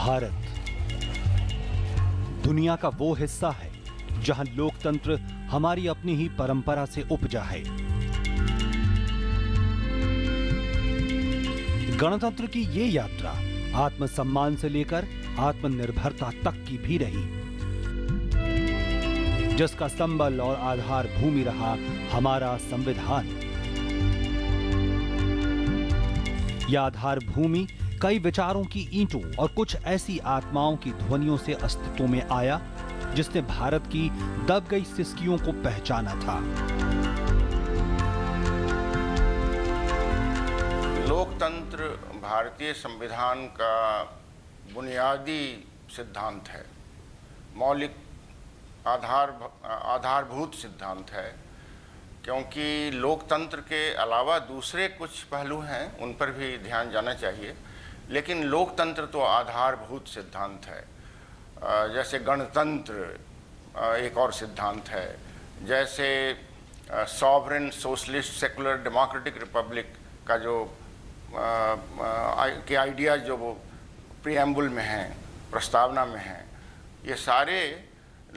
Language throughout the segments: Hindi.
भारत दुनिया का वो हिस्सा है जहां लोकतंत्र हमारी अपनी ही परंपरा से उपजा है। गणतंत्र की ये यात्रा आत्मसम्मान से लेकर आत्मनिर्भरता तक की भी रही, जिसका संबल और आधार भूमि रहा हमारा संविधान। यह आधार भूमि कई विचारों की ईंटों और कुछ ऐसी आत्माओं की ध्वनियों से अस्तित्व में आया जिसने भारत की दब गई सिसकियों को पहचाना था। लोकतंत्र भारतीय संविधान का बुनियादी सिद्धांत है, मौलिक आधारभूत सिद्धांत है, क्योंकि लोकतंत्र के अलावा दूसरे कुछ पहलू हैं, उन पर भी ध्यान जाना चाहिए, लेकिन लोकतंत्र तो आधारभूत सिद्धांत है। जैसे गणतंत्र एक और सिद्धांत है, जैसे sovereign socialist secular democratic Republic का जो के आइडिया जो वो प्रीएम्बुल में हैं, प्रस्तावना में हैं, ये सारे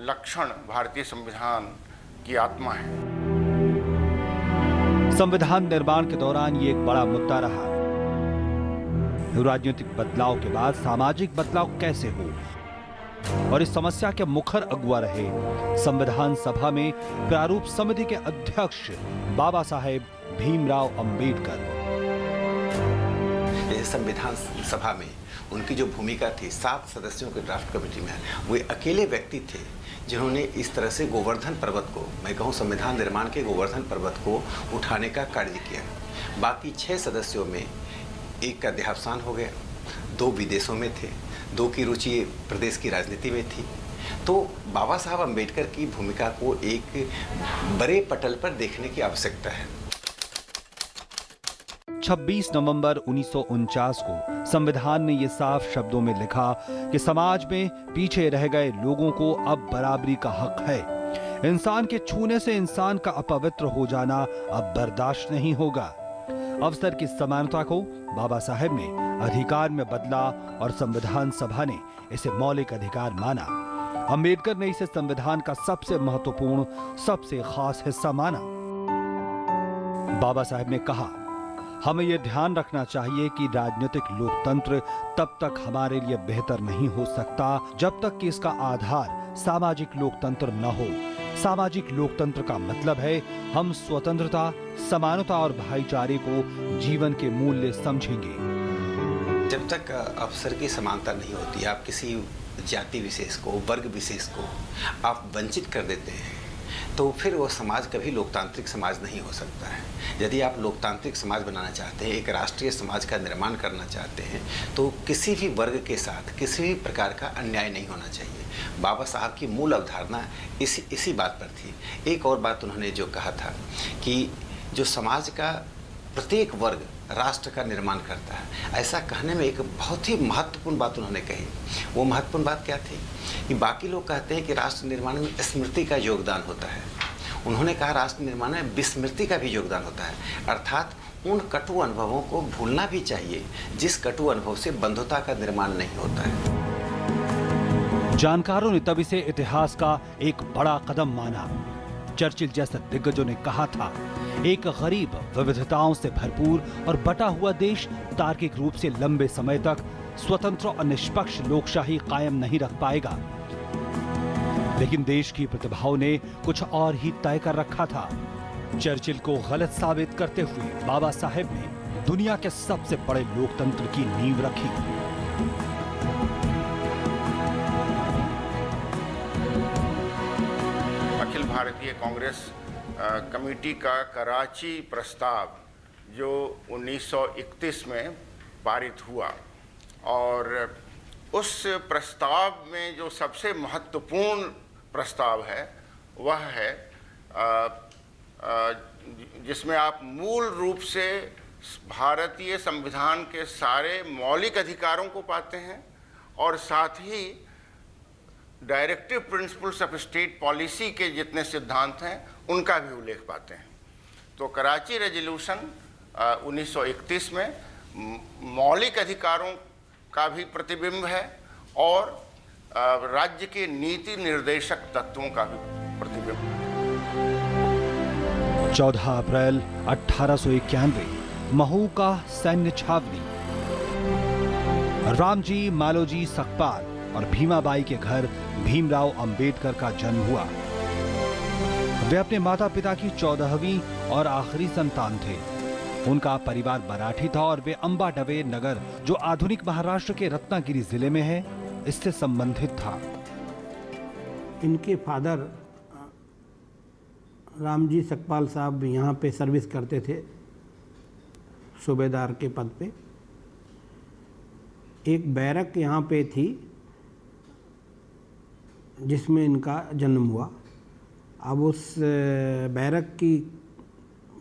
लक्षण भारतीय संविधान की आत्मा है। संविधान निर्माण के दौरान ये एक बड़ा मुद्दा रहा। राजनीतिक बदलाव के बाद सामाजिक बदलाव कैसे हो, और इस समस्या के मुखर अगुवा रहे संविधान सभा में प्रारूप समिति के अध्यक्ष बाबा साहेब भीमराव अंबेडकर। संविधान सभा में उनकी जो भूमिका थी, 7 सदस्यों के ड्राफ्ट कमेटी में, वे अकेले व्यक्ति थे जिन्होंने इस तरह से गोवर्धन पर्वत को, मैं कहूँ संविधान निर्माण के गोवर्धन पर्वत को उठाने का कार्य किया। बाकी 6 सदस्यों में एक का देहावसान हो गया, 2 विदेशों में थे, 2 की रुचि प्रदेश की राजनीति में थी। तो बाबा साहब अम्बेडकर की भूमिका को एक बड़े पटल पर देखने की आवश्यकता है। 26 नवंबर 1949 को संविधान ने यह साफ शब्दों में लिखा कि समाज में पीछे रह गए लोगों को अब बराबरी का हक है। इंसान के छूने से इंसान का अपवित्र हो जाना अब बर्दाश्त नहीं होगा। अवसर की समानता को बाबा साहेब ने अधिकार में बदला और संविधान सभा ने इसे मौलिक अधिकार माना। अंबेडकर ने इसे संविधान का सबसे महत्वपूर्ण, सबसे खास हिस्सा माना। बाबा साहेब ने कहा, हमें यह ध्यान रखना चाहिए कि राजनीतिक लोकतंत्र तब तक हमारे लिए बेहतर नहीं हो सकता जब तक कि इसका आधार सामाजिक लोकतंत्र न हो। सामाजिक लोकतंत्र का मतलब है हम स्वतंत्रता, समानता और भाईचारे को जीवन के मूल्य समझेंगे। जब तक अवसर की समानता नहीं होती, आप किसी जाति विशेष को, वर्ग विशेष को आप वंचित कर देते हैं, तो फिर वो समाज कभी लोकतांत्रिक समाज नहीं हो सकता है। यदि आप लोकतांत्रिक समाज बनाना चाहते हैं, एक राष्ट्रीय समाज का निर्माण करना चाहते हैं, तो किसी भी वर्ग के साथ किसी भी प्रकार का अन्याय नहीं होना चाहिए। बाबा साहब की मूल अवधारणा इसी बात पर थी। एक और बात उन्होंने जो कहा था कि जो समाज का प्रत्येक वर्ग राष्ट्र का निर्माण करता है, ऐसा कहने में एक बहुत ही महत्वपूर्ण बात उन्होंने कही। वो महत्वपूर्ण बात क्या थी कि बाकी लोग कहते हैं कि राष्ट्र निर्माण में स्मृति का योगदान होता है, उन्होंने कहा राष्ट्र निर्माण में विस्मृति का भी योगदान होता है, अर्थात उन कटु अनुभवों को भूलना भी चाहिए जिस कटु अनुभव से बंधुता का निर्माण नहीं होता है। जानकारों ने तब इसे इतिहास का एक बड़ा कदम माना। चर्चिल जैसे दिग्गजों ने कहा था, एक गरीब, विविधताओं से भरपूर और बटा हुआ देश तार्किक रूप से लंबे समय तक स्वतंत्र और निष्पक्ष लोकशाही कायम नहीं रख पाएगा। लेकिन देश की प्रतिभाओं ने कुछ और ही तय कर रखा था। चर्चिल को गलत साबित करते हुए बाबा साहेब ने दुनिया के सबसे बड़े लोकतंत्र की नींव रखी। अखिल भारतीय कांग्रेस कमेटी का कराची प्रस्ताव जो 1931 में पारित हुआ, और उस प्रस्ताव में जो सबसे महत्वपूर्ण प्रस्ताव है वह है जिसमें आप मूल रूप से भारतीय संविधान के सारे मौलिक अधिकारों को पाते हैं और साथ ही directive principles of state policy के जितने सिद्धांत हैं उनका भी उल्लेख पाते हैं। तो कराची रेजोल्यूशन 1931 में मौलिक अधिकारों का भी प्रतिबिंब है और राज्य के नीति निर्देशक तत्वों का भी प्रतिबिंब। 14 अप्रैल 1891 महू का सैन्य छावनी। रामजी, मालोजी सकपाल और भीमाबाई के घर भीमराव अंबेडकर का जन्म हुआ। वे अपने माता पिता की 14वीं और आखिरी संतान थे। उनका परिवार मराठी था और वे अंबाडवे नगर, जो आधुनिक महाराष्ट्र के रत्नागिरी जिले में है, इससे संबंधित था। इनके फादर रामजी सकपाल साहब यहाँ पे सर्विस करते थे, सूबेदार के पद पे। एक बैरक यहाँ पे थी जिसमें इनका जन्म हुआ। अब उस बैरक की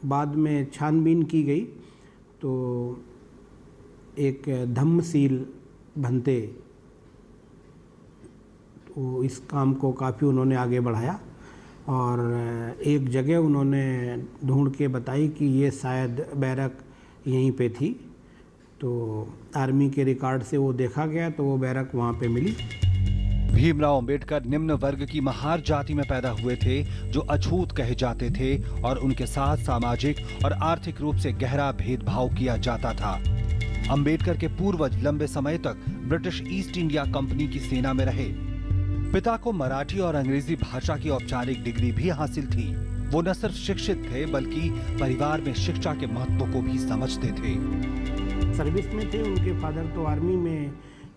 बाद में छानबीन की गई तो एक धम्मशील भंते, तो इस काम को काफ़ी उन्होंने आगे बढ़ाया और एक जगह उन्होंने ढूंढ के बताई कि ये शायद बैरक यहीं पे थी। तो आर्मी के रिकॉर्ड से वो देखा गया तो वो बैरक वहाँ पे मिली। भीमराव अंबेडकर निम्न वर्ग की महार जाति में पैदा हुए थे, जो अछूत कहे जाते थे और उनके साथ सामाजिक और आर्थिक रूप से गहरा भेदभाव किया जाता था। अंबेडकर के पूर्वज लंबे समय तक ब्रिटिश ईस्ट इंडिया कंपनी की सेना में रहे। पिता को मराठी और अंग्रेजी भाषा की औपचारिक डिग्री भी हासिल थी। वो न सिर्फ शिक्षित थे बल्कि परिवार में शिक्षा के महत्व को भी समझते थे। सर्विस में थे, उनके फादर तो आर्मी में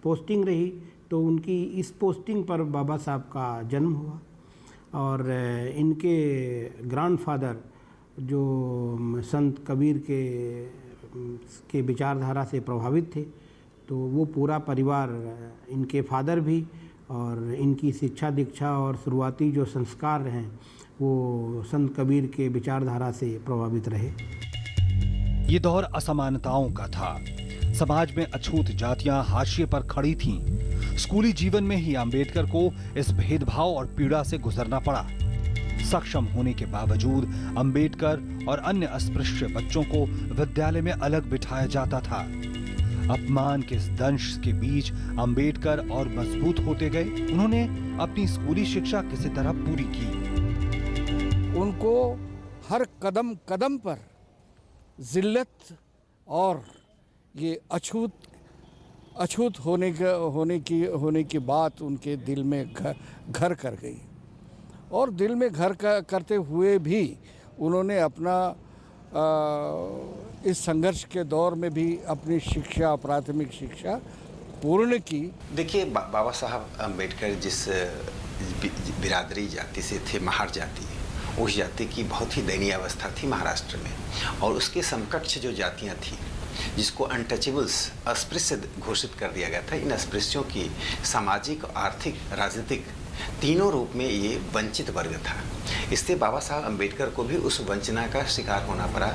पोस्टिंग रही, तो उनकी इस पोस्टिंग पर बाबा साहब का जन्म हुआ। और इनके ग्रैंडफादर जो संत कबीर के विचारधारा से प्रभावित थे, तो वो पूरा परिवार, इनके फादर भी और इनकी शिक्षा दीक्षा और शुरुआती जो संस्कार हैं वो संत कबीर के विचारधारा से प्रभावित रहे। ये दौर असमानताओं का था। समाज में अछूत जातियां हाशिए पर खड़ी थीं। स्कूली जीवन में ही अंबेडकर को इस भेदभाव और पीड़ा से गुजरना पड़ा। सक्षम होने के बावजूद अंबेडकर और अन्य अस्पृश्य बच्चों को विद्यालय में अलग बिठाया जाता था। अपमान के इस दंश के बीच अंबेडकर और मजबूत होते गए। उन्होंने अपनी स्कूली शिक्षा किसी तरह पूरी की। उनको हर कदम कदम पर जिल्लत और ये अछूत होने की बात उनके दिल में घर कर गई। और दिल में घर करते हुए भी उन्होंने अपना इस संघर्ष के दौर में भी अपनी शिक्षा, प्राथमिक शिक्षा पूर्ण की। देखिए, बाबा साहब अंबेडकर जिस बिरादरी जाति से थे, महार जाति, उस जाति की बहुत ही दयनीय अवस्था थी महाराष्ट्र में। और उसके समकक्ष जो जातियां थीं, जिसको अनटचेबल्स, अस्पृश्य घोषित कर दिया गया था, इन अस्पृश्यों की सामाजिक, आर्थिक, राजनीतिक तीनों रूप में ये वंचित वर्ग था। इससे बाबा साहब अंबेडकर को भी उस वंचना का शिकार होना पड़ा।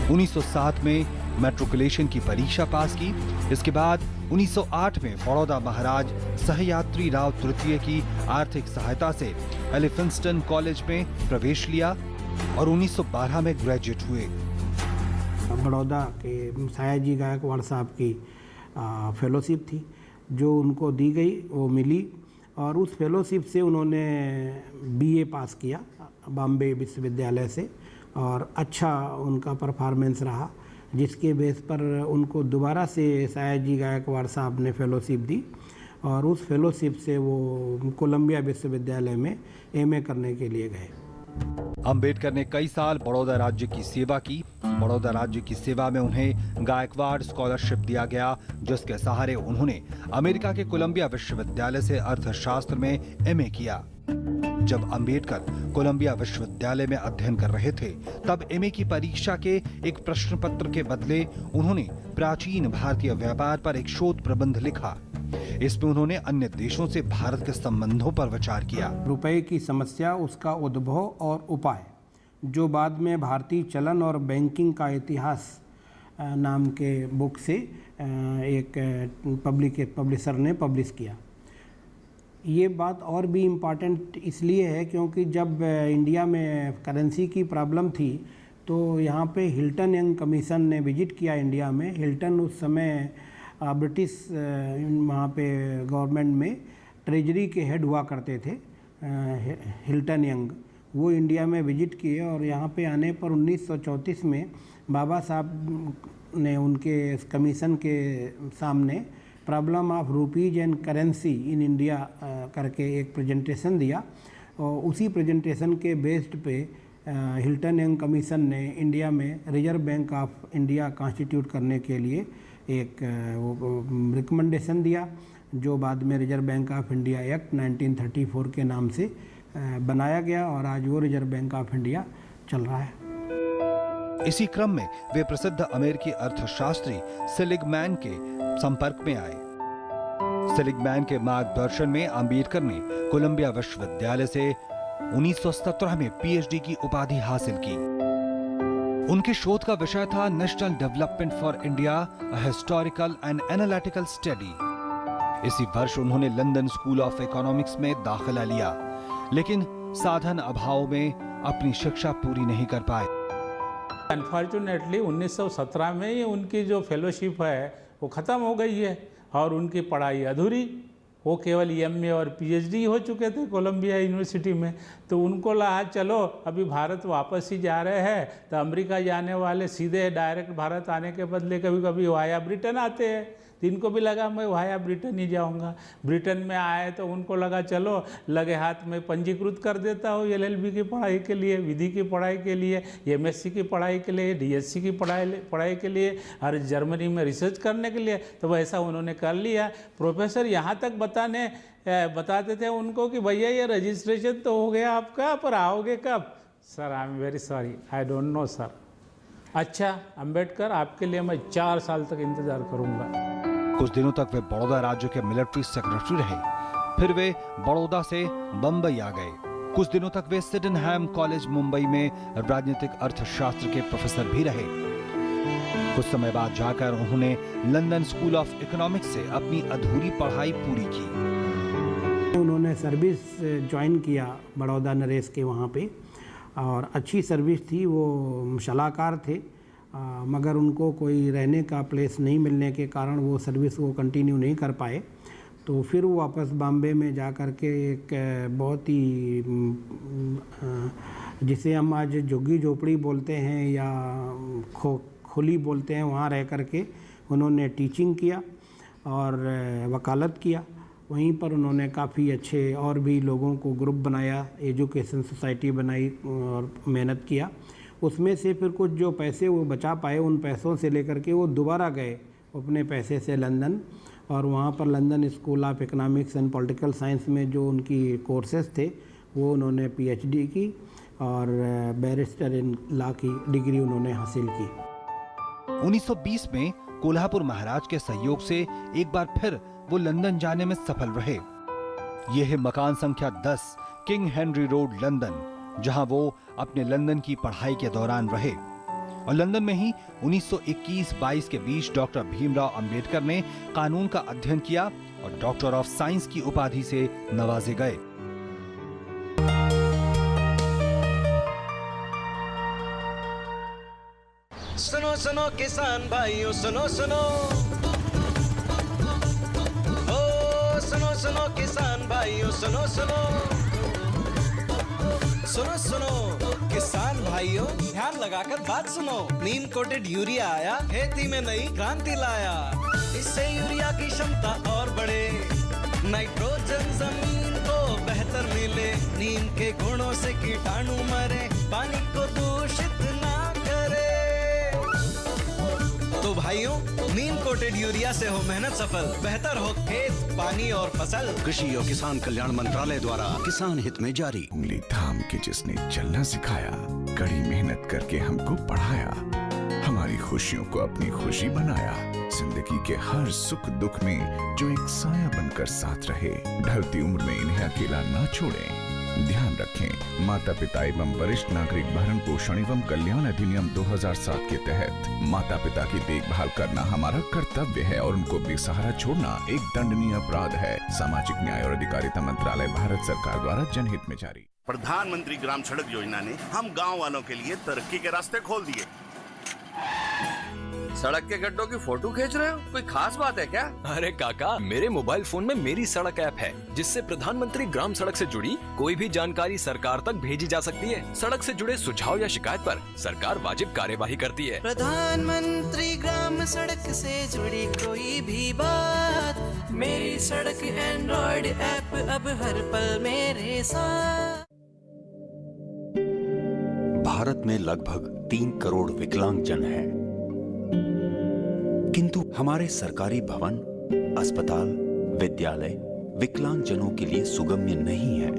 1907 में मैट्रिकुलेशन की परीक्षा पास की। इसके बाद 1908 में बड़ौदा महाराज सहयात्री राव तृतीय की आर्थिक सहायता से एलिफिंस्टन कॉलेज में प्रवेश लिया और 1912 में ग्रेजुएट हुए। बड़ौदा के सयाजी गायकवाड़ साहब की फेलोशिप थी जो उनको दी गई, वो मिली और उस फेलोशिप से उन्होंने बीए पास किया बॉम्बे विश्वविद्यालय से और अच्छा उनका परफॉर्मेंस रहा, जिसके बेस पर उनको दोबारा से सयाजी गायकवाड़ साहब ने फेलोशिप दी और उस फेलोशिप से वो कोलंबिया विश्वविद्यालय में एमए करने के लिए गए। अंबेडकर ने कई साल बड़ौदा राज्य की सेवा की। बड़ौदा राज्य की सेवा में उन्हें गायकवाड़ स्कॉलरशिप दिया गया, जिसके सहारे उन्होंने अमेरिका के कोलंबिया विश्वविद्यालय से अर्थशास्त्र में एमए किया। जब अंबेडकर कोलंबिया विश्वविद्यालय में अध्ययन कर रहे थे, तब एमए की परीक्षा के एक प्रश्न पत्र के बदले उन्होंने प्राचीन भारतीय व्यापार पर एक शोध प्रबंध लिखा। इसमें उन्होंने अन्य देशों से भारत के संबंधों पर विचार किया। रुपए की समस्या, उसका उद्भव और उपाय, जो बाद में भारतीय चलन और बैंकिंग का इतिहास नाम के बुक से एक पब्लिशर ने पब्लिश किया। ये बात और भी इम्पॉर्टेंट इसलिए है क्योंकि जब इंडिया में करेंसी की प्रॉब्लम थी तो यहाँ पे हिल्टन यंग कमीशन ने विजिट किया इंडिया में। हिल्टन उस समय ब्रिटिश वहाँ पे गवर्नमेंट में ट्रेजरी के हेड हुआ करते थे, हिल्टन यंग। वो इंडिया में विजिट किए और यहाँ पे आने पर 1934 में बाबा साहब ने उनके कमीशन के सामने problem of rupees and currency in India करके एक प्रेजेंटेशन दिया और उसी प्रेजेंटेशन के बेस्ड पे हिल्टन यंग कमीशन ने इंडिया में reserve bank of India constitute करने के लिए एक रिकमेंडेशन दिया, जो बाद में reserve bank of India act 1934 के नाम से बनाया गया और आज वो रिजर्व बैंक ऑफ इंडिया चल रहा है। इसी क्रम में वे प्रसिद्ध अमेरिकी अर्थशास्त्री सेलिगमैन के संपर्क में आए। सेलिगमैन के मार्गदर्शन में अंबेडकर ने कोलंबिया विश्वविद्यालय से 1917 में पीएचडी की उपाधि हासिल की। उनके शोध का विषय था national development for India, a historical and analytical study. इसी वर्ष उन्होंने लंदन स्कूल ऑफ इकोनॉमिक्स में दाखिला लिया, लेकिन साधन अभाव में अपनी शिक्षा पूरी नहीं कर पाए। अनफॉर्चुनेटली 1917 में ही उनकी जो फेलोशिप है वो ख़त्म हो गई है और उनकी पढ़ाई अधूरी। वो केवल एमए और पीएचडी हो चुके थे कोलंबिया यूनिवर्सिटी में। तो उनको लगा चलो अभी भारत वापस ही जा रहे हैं, तो अमेरिका जाने वाले सीधे डायरेक्ट भारत आने के बदले कभी कभी वाया ब्रिटेन आते हैं। तो इनको भी लगा मैं वाया ब्रिटेन ही जाऊंगा। ब्रिटेन में आए तो उनको लगा चलो लगे हाथ में पंजीकृत कर देता हूँ एलएलबी की पढ़ाई के लिए, विधि की पढ़ाई के लिए, एमएससी की पढ़ाई के लिए, डीएससी की पढ़ाई के लिए और जर्मनी में रिसर्च करने के लिए। तो वैसा उन्होंने कर लिया। प्रोफेसर यहाँ तक बताते थे उनको कि भैया ये रजिस्ट्रेशन तो हो गया आपका, पर आओगे कब? Sir I am very sorry, I don't know sir. अच्छा अंबेडकर, आपके लिए मैं 4 साल तक इंतजार करूंगा। कुछ दिनों तक वे बड़ौदा राज्य के मिलिट्री सेक्रेटरी रहे, फिर वे बड़ौदा से बंबई आ गए। कुछ दिनों तक वे सिडेनहैम कॉलेज मुंबई में राजनीतिक अर्थशास्त्र के प्रोफेसर भी रहे। कुछ समय बाद जाकर उन्होंने लंदन स्कूल ऑफ इकोनॉमिक्स से अपनी अधूरी पढ़ाई पूरी की। उन्होंने सर्विस ज्वाइन किया बड़ौदा नरेश के वहाँ पे और अच्छी सर्विस थी। वो सलाहकार थे, मगर उनको कोई रहने का प्लेस नहीं मिलने के कारण वो सर्विस वो कंटिन्यू नहीं कर पाए। तो फिर वो वापस बॉम्बे में जा कर के एक बहुत ही जिसे हम आज झुग्गी झोपड़ी बोलते हैं या खुली बोलते हैं, वहाँ रह कर के उन्होंने टीचिंग किया और वकालत किया। वहीं पर उन्होंने काफ़ी अच्छे और भी लोगों को ग्रुप बनाया, एजुकेशन सोसाइटी बनाई और मेहनत किया। उसमें से फिर कुछ जो पैसे वो बचा पाए, उन पैसों से लेकर के वो दोबारा गए अपने पैसे से लंदन और वहाँ पर London school of economics and political science में जो उनकी कोर्सेज थे वो उन्होंने पीएचडी की और बैरिस्टर इन लॉ की डिग्री उन्होंने हासिल की। 1920 में कोल्हापुर महाराज के सहयोग से एक बार फिर वो लंदन जाने में सफल रहे। यह है मकान संख्या 10 किंग हेनरी रोड लंदन, जहां वो अपने लंदन की पढ़ाई के दौरान रहे। और लंदन में ही 1921-22 के बीच डॉक्टर भीमराव अंबेडकर ने कानून का अध्ययन किया और डॉक्टर ऑफ साइंस की उपाधि से नवाजे गए। सुनो सुनो किसान भाइयों, सुनो सुनो, ओ सुनो सुनो किसान भाइयों, सुनो सुनो, सुनो सुनो किसान भाइयों, ध्यान लगाकर बात सुनो। नीम कोटेड यूरिया आया, खेती में नई क्रांति लाया। इससे यूरिया की क्षमता और बढ़े, नाइट्रोजन जमीन को बेहतर मिले, नीम के गुणों से कीटाणु मरे, पानी को दूषित ना करे। तो भाइयों, नीम कोटेड यूरिया से हो मेहनत सफल, बेहतर हो खेत, पानी और फसल। कृषि और किसान कल्याण मंत्रालय द्वारा किसान हित में जारी। उंगली थाम के जिसने चलना सिखाया, कड़ी मेहनत करके हमको पढ़ाया, हमारी खुशियों को अपनी खुशी बनाया, जिंदगी के हर सुख दुख में जो एक साया बनकर साथ रहे, ढलती उम्र में इन्हें अकेला ना छोड़ें। ध्यान रखें, माता पिता एवं वरिष्ठ नागरिक भरण पोषण एवं कल्याण अधिनियम 2007 के तहत माता पिता की देखभाल करना हमारा कर्तव्य है और उनको बेसहारा छोड़ना एक दंडनीय अपराध है। सामाजिक न्याय और अधिकारिता मंत्रालय, भारत सरकार द्वारा जनहित में जारी। प्रधानमंत्री ग्राम सड़क योजना ने हम गाँव वालों के लिए तरक्की के रास्ते खोल दिए। सड़क के गड्ढों की फोटो खींच रहे हो? कोई खास बात है क्या? अरे काका, मेरे मोबाइल फोन में मेरी सड़क ऐप है, जिससे प्रधानमंत्री ग्राम सड़क से जुड़ी कोई भी जानकारी सरकार तक भेजी जा सकती है। सड़क से जुड़े सुझाव या शिकायत पर सरकार वाजिब कार्यवाही करती है। प्रधानमंत्री ग्राम सड़क से जुड़ी कोई भी बात, मेरी सड़क एंड्रॉइड ऐप अब हर पल मेरे साथ। भारत में लगभग 3 करोड़ विकलांग जन हैं, किंतु हमारे सरकारी भवन, अस्पताल, विद्यालय विकलांग जनों के लिए सुगम्य नहीं है।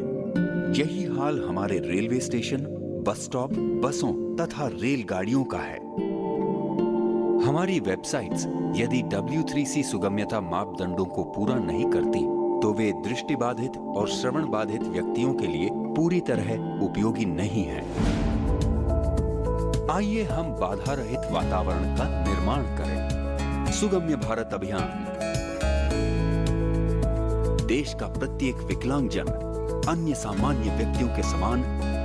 यही हाल हमारे रेलवे स्टेशन, बस स्टॉप, बसों तथा रेलगाड़ियों का है। हमारी वेबसाइट्स यदि W3C सुगम्यता मापदंडों को पूरा नहीं करती तो वे दृष्टिबाधित और श्रवण बाधित व्यक्तियों के लिए पूरी तरह उपयोगी नहीं है। आइए हम बाधा रहित वातावरण का निर्माण करें। सुगम्य भारत अभियान। देश का प्रत्येक विकलांगजन अन्य सामान्य व्यक्तियों के समान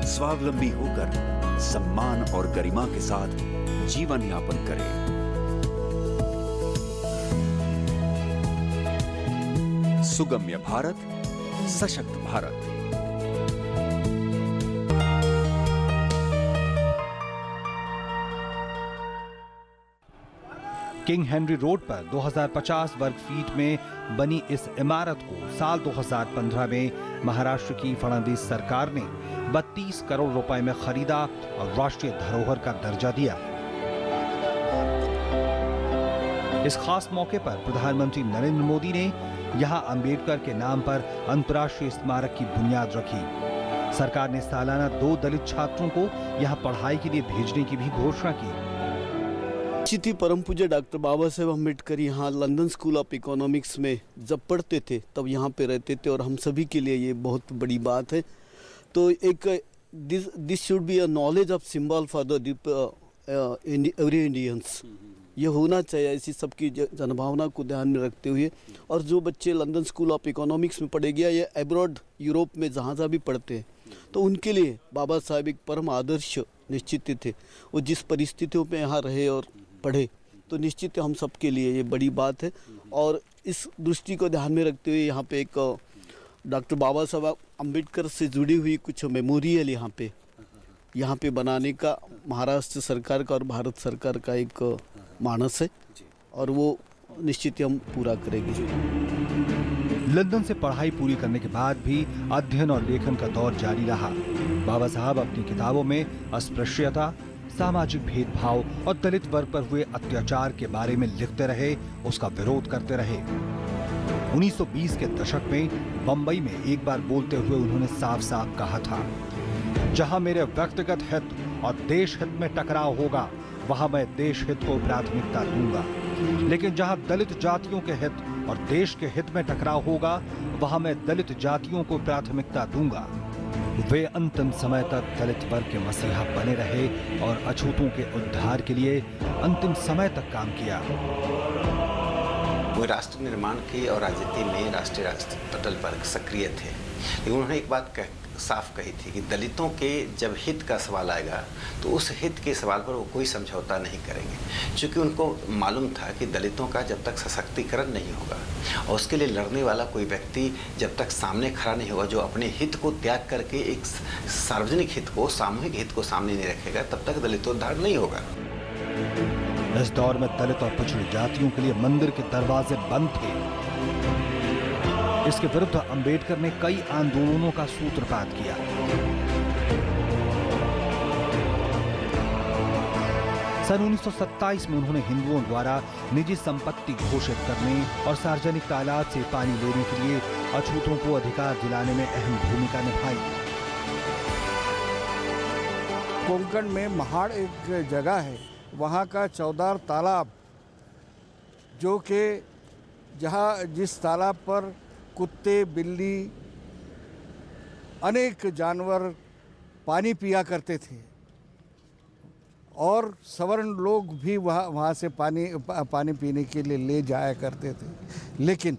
स्वावलंबी होकर सम्मान और गरिमा के साथ जीवन यापन करे। सुगम्य भारत, सशक्त भारत। किंग हेनरी रोड पर 2050 वर्ग फीट में बनी इस इमारत को साल 2015 में महाराष्ट्र की फडणवीस सरकार ने 32 करोड़ रुपए में खरीदा और राष्ट्रीय धरोहर का दर्जा दिया। इस खास मौके पर प्रधानमंत्री नरेंद्र मोदी ने यहां अंबेडकर के नाम पर अंतर्राष्ट्रीय स्मारक की बुनियाद रखी। सरकार ने सालाना 2 दलित छात्रों को यहां पढ़ाई के लिए भेजने की भी घोषणा की। थी परम पूज्य डॉक्टर बाबा साहेब अम्बेडकर यहाँ लंदन स्कूल ऑफ इकोनॉमिक्स में जब पढ़ते थे तब यहाँ पे रहते थे और हम सभी के लिए ये बहुत बड़ी बात है। तो एक this should be a knowledge of symbol for the every Indians. ये होना चाहिए, ऐसी सबकी जनभावना को ध्यान में रखते हुए। और जो बच्चे लंदन स्कूल ऑफ इकोनॉमिक्स में पढ़े गया या एब्रॉड यूरोप में जहाँ भी पढ़ते हैं तो उनके लिए बाबा साहेब एक परम आदर्श निश्चित थे। वो जिस परिस्थितियों में यहाँ रहे और पढ़े तो निश्चित हम सबके लिए ये बड़ी बात है। और इस दृष्टि को ध्यान में रखते हुए यहाँ पे एक डॉक्टर बाबा साहब अम्बेडकर से जुड़ी हुई कुछ मेमोरियल यहाँ पे बनाने का महाराष्ट्र सरकार का और भारत सरकार का एक मानस है और वो निश्चित हम पूरा करेंगे। लंदन से पढ़ाई पूरी करने के बाद भी अध्ययन और लेखन का दौर जारी रहा। बाबा साहब अपनी किताबों में अस्पृश्यता, सामाजिक भेदभाव और दलित वर्ग पर हुए अत्याचार के बारे में लिखते रहे, उसका विरोध करते रहे। 1920 के दशक में बंबई में एक बार बोलते हुए उन्होंने साफ साफ कहा था, जहां मेरे व्यक्तिगत हित और देश हित में टकराव होगा वहां मैं देश हित को प्राथमिकता दूंगा, लेकिन जहां दलित जातियों के हित और देश के हित में टकराव होगा वहां मैं दलित जातियों को प्राथमिकता दूंगा। वे अंतिम समय तक दलित वर्ग के मसीहा बने रहे और अछूतों के उद्धार के लिए अंतिम समय तक काम किया। वो राष्ट्र निर्माण के और राजनीति में राष्ट्रीय पटल पर सक्रिय थे, लेकिन उन्होंने एक बात साफ कही थी कि दलितों के जब हित का सवाल आएगा तो उस हित के सवाल पर वो कोई समझौता नहीं करेंगे, क्योंकि उनको मालूम था कि दलितों का जब तक सशक्तिकरण नहीं होगा और उसके लिए लड़ने वाला कोई व्यक्ति जब तक सामने खड़ा नहीं होगा, जो अपने हित को त्याग करके एक सार्वजनिक हित को, सामूहिक हित को सामने नहीं रखेगा, तब तक दलितोद्धार नहीं होगा। इस दौर में दलित और पिछड़ी जातियों के लिए मंदिर के दरवाजे बंद थे। इसके विरुद्ध अंबेडकर ने कई आंदोलनों का सूत्रपात किया। सन 1927 में उन्होंने हिंदुओं द्वारा निजी संपत्ति घोषित करने और सार्वजनिक तालाब से पानी लेने के लिए अछूतों को अधिकार दिलाने में अहम भूमिका निभाई। कोंकण में महाड़ एक जगह है, वहाँ का चौदार तालाब, जो कि जिस तालाब पर कुत्ते, बिल्ली, अनेक जानवर पानी पिया करते थे और सवर्ण लोग भी वहाँ से पानी पीने के लिए ले जाया करते थे, लेकिन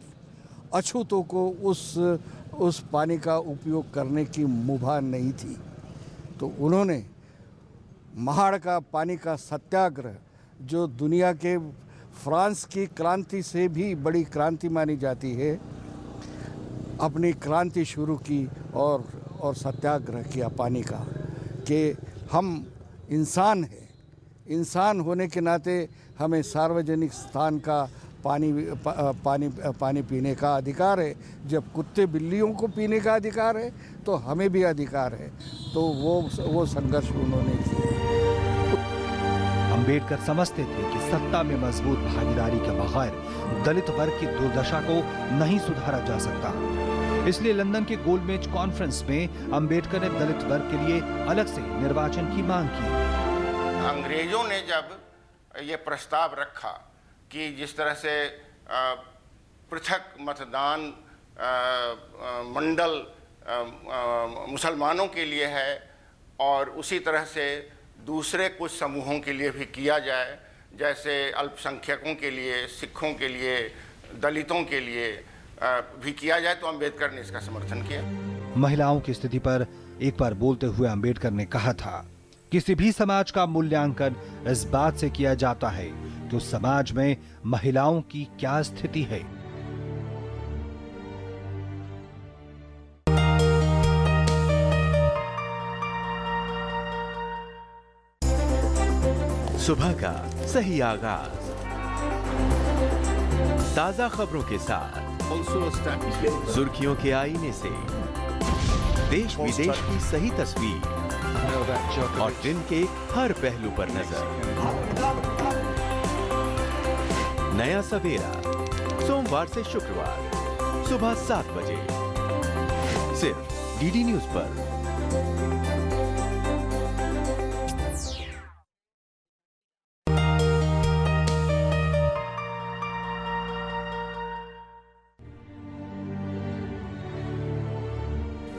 अछूतों को उस पानी का उपयोग करने की मुभा नहीं थी। तो उन्होंने महाड़ का पानी का सत्याग्रह जो दुनिया के फ्रांस की क्रांति से भी बड़ी क्रांति मानी जाती है, अपनी क्रांति शुरू की और सत्याग्रह किया पानी का, कि हम इंसान हैं, इंसान होने के नाते हमें सार्वजनिक स्थान का पानी पीने का अधिकार है। जब कुत्ते बिल्लियों को पीने का अधिकार है तो हमें भी अधिकार है। तो वो संघर्ष उन्होंने किया। अंबेडकर समझते थे कि सत्ता में मजबूत भागीदारी के बगैर दलित वर्ग की दुर्दशा को नहीं सुधारा जा सकता। इसलिए लंदन के गोलमेज कॉन्फ्रेंस में अंबेडकर ने दलित वर्ग के लिए अलग से निर्वाचन की मांग की। अंग्रेजों ने जब ये प्रस्ताव रखा कि जिस तरह से पृथक मतदान मंडल मुसलमानों के लिए है और उसी तरह से दूसरे कुछ समूहों के लिए भी किया जाए, जैसे अल्पसंख्यकों के लिए, सिखों के लिए, दलितों के लिए भी किया जाए, तो अंबेडकर ने इसका समर्थन किया। महिलाओं की स्थिति पर एक बार बोलते हुए अंबेडकर ने कहा था, किसी भी समाज का मूल्यांकन इस बात से किया जाता है कि उस समाज में महिलाओं की क्या स्थिति है। सुबह का सही आगाज ताजा खबरों के साथ, सुर्खियों के आईने से देश विदेश की सही तस्वीर और दिन के हर पहलू पर नजर। नया सवेरा सोमवार से शुक्रवार सुबह 7 बजे सिर्फ डीडी न्यूज पर।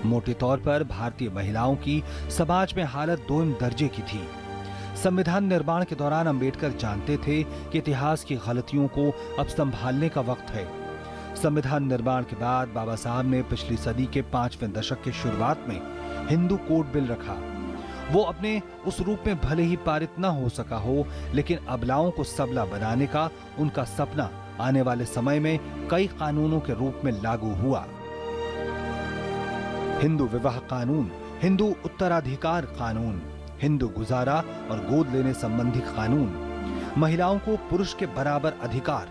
मोटे तौर पर भारतीय महिलाओं की समाज में हालत दोयम दर्जे की थी। संविधान निर्माण के दौरान अंबेडकर जानते थे कि इतिहास की गलतियों को अब संभालने का वक्त है। संविधान निर्माण के बाद बाबा साहब ने पिछली सदी के 5वें दशक के शुरुआत में हिंदू कोड बिल रखा। वो अपने उस रूप में भले ही पारित न हो सका हो, लेकिन अबलाओं को सबला बनाने का उनका सपना आने वाले समय में कई कानूनों के रूप में लागू हुआ। हिंदू विवाह कानून, हिंदू उत्तराधिकार कानून, हिंदू गुजारा और गोद लेने संबंधी कानून, महिलाओं को पुरुष के बराबर अधिकार,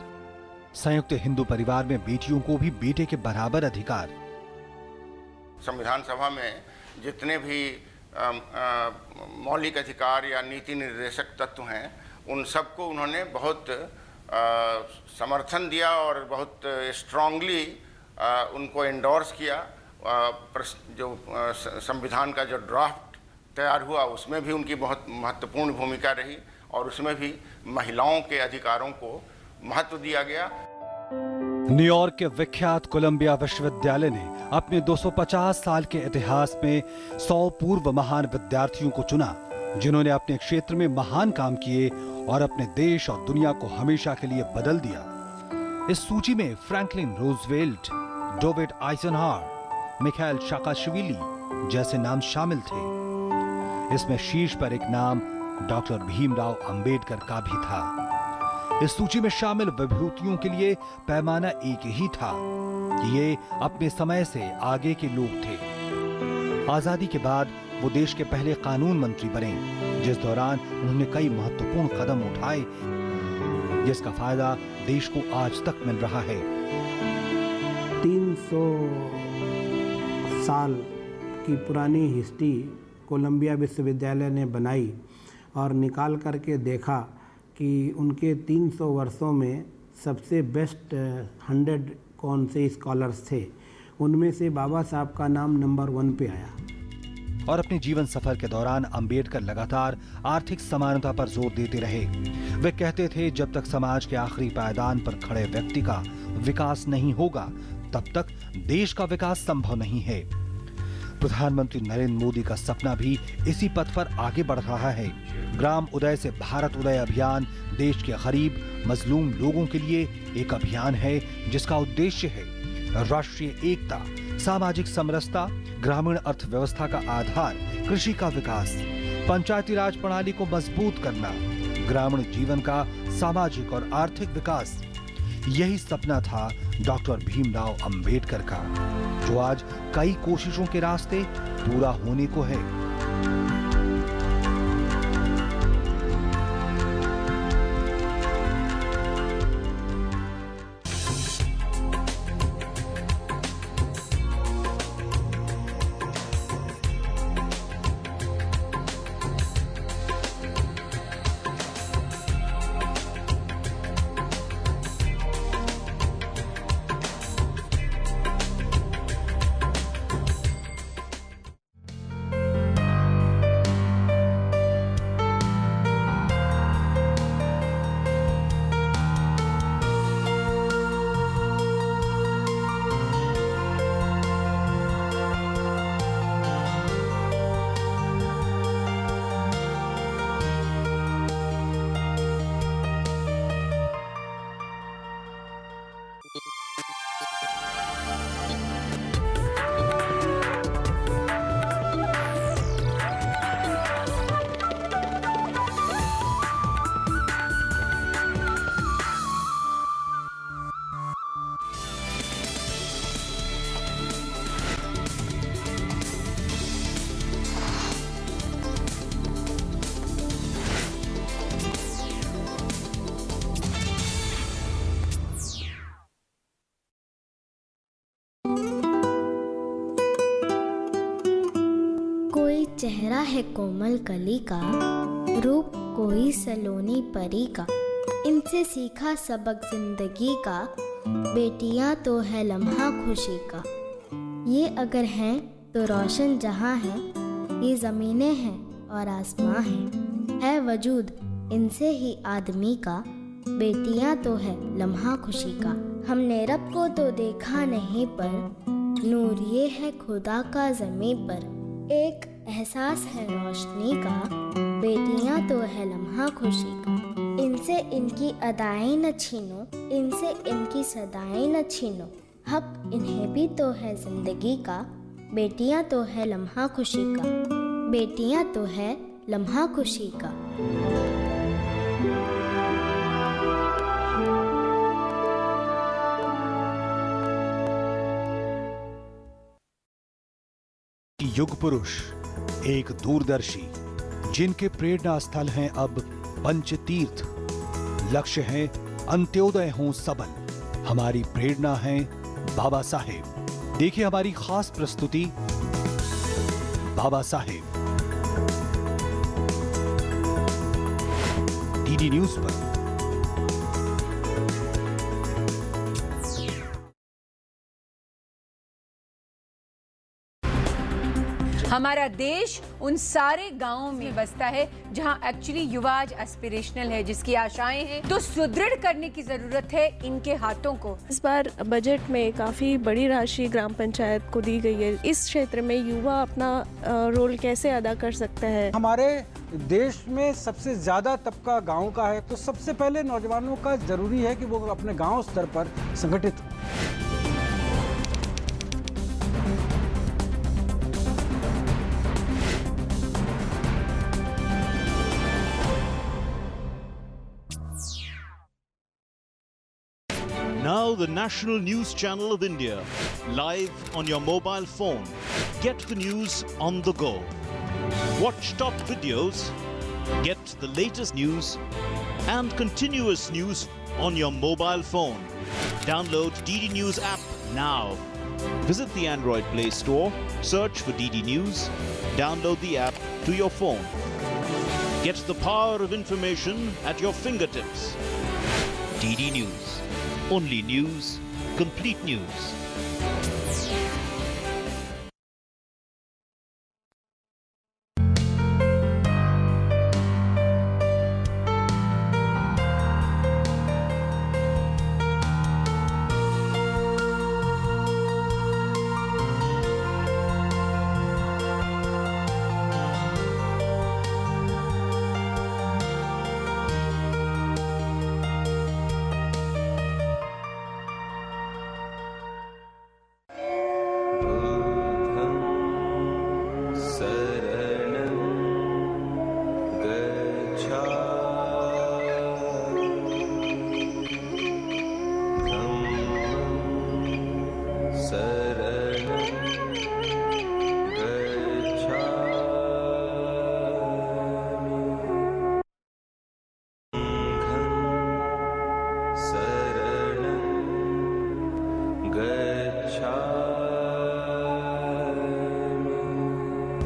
संयुक्त हिंदू परिवार में बेटियों को भी बेटे के बराबर अधिकार। संविधान सभा में जितने भी मौलिक अधिकार या नीति निर्देशक तत्व हैं, उन सबको उन्होंने बहुत समर्थन दिया और बहुत स्ट्रांगली उनको एंडोर्स किया। जो संविधान का जो ड्राफ्ट तैयार हुआ उसमें भी उनकी बहुत महत्वपूर्ण भूमिका रही और उसमें भी महिलाओं के अधिकारों को महत्व दिया गया। न्यूयॉर्क के विख्यात कोलंबिया विश्वविद्यालय ने अपने 250 साल के इतिहास में 100 पूर्व महान विद्यार्थियों को चुना, जिन्होंने अपने क्षेत्र में महान काम किए और अपने देश और दुनिया को हमेशा के लिए बदल दिया। इस सूची में Franklin Roosevelt, David Eisenhower, Mikhail Saakashvili जैसे नाम शामिल थे। इसमें शीर्ष पर एक नाम डॉक्टर भीमराव अंबेडकर का भी था। इस सूची में शामिल विभूतियों के लिए पैमाना एक ही था कि ये अपने समय से आगे के लोग थे। आजादी के बाद वो देश के पहले कानून मंत्री बने, जिस दौरान उन्होंने कई महत्वपूर्ण कदम उठाए, जिसका फायदा देश को आज तक मिल रहा है। 300 साल की पुरानी हिस्ट्री कोलंबिया विश्वविद्यालय ने बनाई और निकाल करके देखा कि उनके 300 वर्षों में सबसे बेस्ट 100 कौन से स्कॉलर्स थे, उनमें से बाबा साहब का नाम नंबर 1 पे आया। और अपने जीवन सफर के दौरान अंबेडकर लगातार आर्थिक समानता पर जोर देते रहे। वे कहते थे, जब तक समाज के आखिरी पायदान पर खड़े व्यक्ति का विकास नहीं होगा, तब तक देश का विकास संभव नहीं है। प्रधानमंत्री नरेंद्र मोदी का सपना भी इसी पथ पर आगे बढ़ रहा है। ग्राम उदय से भारत उदय अभियान देश के गरीब मजलूम लोगों के लिए एक अभियान है, जिसका उद्देश्य है राष्ट्रीय एकता, सामाजिक समरसता, ग्रामीण अर्थव्यवस्था का आधार कृषि का विकास, पंचायती राज प्रणाली को मजबूत करना, ग्रामीण जीवन का सामाजिक और आर्थिक विकास। यही सपना था डॉक्टर भीमराव अंबेडकर का, जो आज कई कोशिशों के रास्ते पूरा होने को है। कोई चेहरा है कोमल कली का, रूप कोई सलोनी परी का, इनसे सीखा सबक जिंदगी का, बेटियां तो है लम्हा खुशी का। ये अगर हैं तो रोशन जहां है, ये ज़मीनें हैं और आसमां है वजूद इनसे ही आदमी का, बेटियां तो है लम्हा खुशी का। हमने रब को तो देखा नहीं पर नूर ये है खुदा का ज़मीं पर, एक एहसास है रोशनी का, बेटियां तो है लम्हा खुशी का। इनसे इनकी अदाएं न छीनो, इनसे इनकी सदाएं न छीनो, हक इन्हें भी तो है जिंदगी का, बेटियां तो है लम्हा खुशी का, बेटियां तो है लम्हा खुशी का। युग पुरुष, एक दूरदर्शी, जिनके प्रेरणा स्थल हैं अब पंचतीर्थ। लक्ष्य है अंत्योदय हो सबल। हमारी प्रेरणा है बाबा साहेब। देखिए हमारी खास प्रस्तुति बाबा साहेब, डीडी न्यूज पर। हमारा देश उन सारे गांवों में बसता है जहां एक्चुअली युवा आज एस्पिरेशनल है, जिसकी आशाएं हैं, तो सुदृढ़ करने की जरूरत है इनके हाथों को। इस बार बजट में काफ़ी बड़ी राशि ग्राम पंचायत को दी गई है। इस क्षेत्र में युवा अपना रोल कैसे अदा कर सकता है? हमारे देश में सबसे ज़्यादा तबका गांव का है, तो सबसे पहले नौजवानों का जरूरी है कि वो अपने गांव स्तर पर संगठित Now the National News Channel of India, live on your mobile phone. Get the news on the go. Watch top videos, get the latest news and continuous news on your mobile phone. Download DD News app now. Visit the Android Play Store, search for DD News, download the app to your phone. Get the power of information at your fingertips. DD News. Only news, complete news.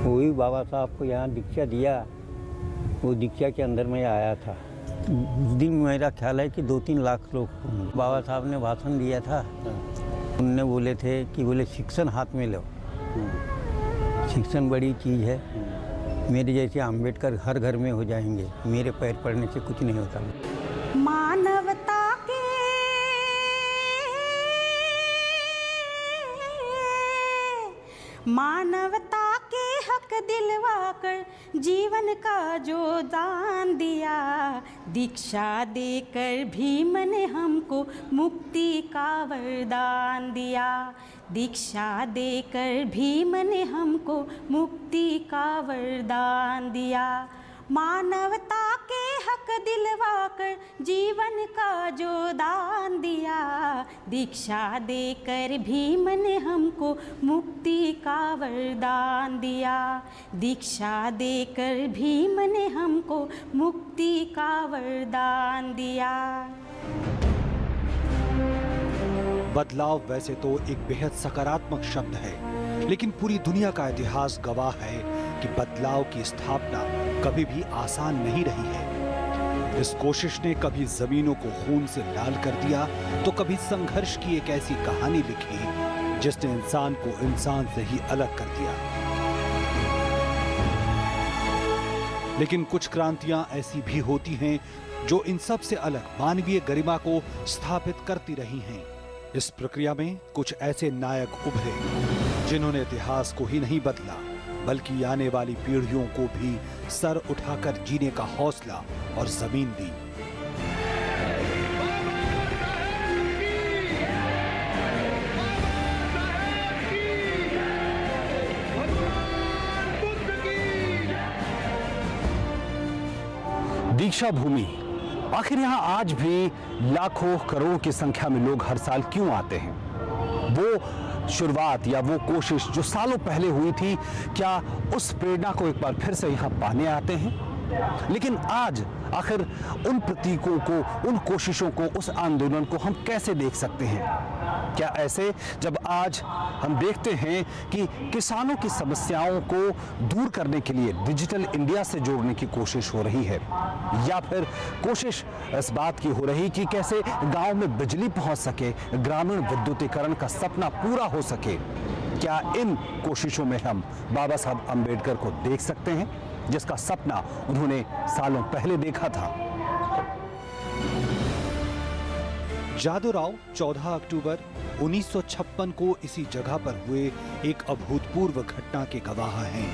वही बाबा साहब को यहाँ दीक्षा दिया, वो दीक्षा के अंदर में आया था। उस दिन मेरा ख्याल है कि 2-3 लाख लोग बाबा साहब ने भाषण दिया था। उनने बोले थे कि बोले शिक्षण हाथ में लो, शिक्षण बड़ी चीज़ है। मेरे जैसे अम्बेडकर हर घर में हो जाएंगे, मेरे पैर पड़ने से कुछ नहीं होता। मानवता के हक दिलवा कर जीवन का जो दान दिया, दीक्षा देकर भीम ने हमको मुक्ति का वरदान दिया। दीक्षा देकर भीम ने हमको मुक्ति का वरदान दिया। मानवता के हक दिलवा कर जीवन का जो दान दिया, दीक्षा देकर भीम ने हमको मुक्ति का वरदान दिया। दीक्षा देकर भीम ने हमको मुक्ति का वरदान दिया। बदलाव वैसे तो एक बेहद सकारात्मक शब्द है, लेकिन पूरी दुनिया का इतिहास गवाह है कि बदलाव की स्थापना कभी भी आसान नहीं रही है। इस कोशिश ने कभी जमीनों को खून से लाल कर दिया, तो कभी संघर्ष की एक ऐसी कहानी लिखी जिसने इंसान को इंसान से ही अलग कर दिया। लेकिन कुछ क्रांतियां ऐसी भी होती हैं जो इन सब से अलग मानवीय गरिमा को स्थापित करती रही हैं। इस प्रक्रिया में कुछ ऐसे नायक उभरे जिन्होंने इतिहास को ही नहीं बदला, बल्कि आने वाली पीढ़ियों को भी सर उठाकर जीने का हौसला और जमीन दी। दीक्षा भूमि, आखिर यहाँ आज भी लाखों करोड़ों की संख्या में लोग हर साल क्यों आते हैं? वो शुरुआत या वो कोशिश जो सालों पहले हुई थी, क्या उस प्रेरणा को एक बार फिर से यहाँ पाने आते हैं? लेकिन आज आखिर उन प्रतीकों को, उन कोशिशों को, उस आंदोलन को हम कैसे देख सकते हैं? क्या ऐसे जब आज हम देखते हैं कि किसानों की समस्याओं को दूर करने के लिए डिजिटल इंडिया से जोड़ने की कोशिश हो रही है, या फिर कोशिश इस बात की हो रही कि कैसे गांव में बिजली पहुंच सके, ग्रामीण विद्युतीकरण का सपना पूरा हो सके? क्या इन कोशिशों में हम बाबा साहब अम्बेडकर को देख सकते हैं, जिसका सपना उन्होंने सालों पहले देखा था? जादूराव 14 अक्टूबर 1956 को इसी जगह पर हुए एक अभूतपूर्व घटना के गवाह हैं।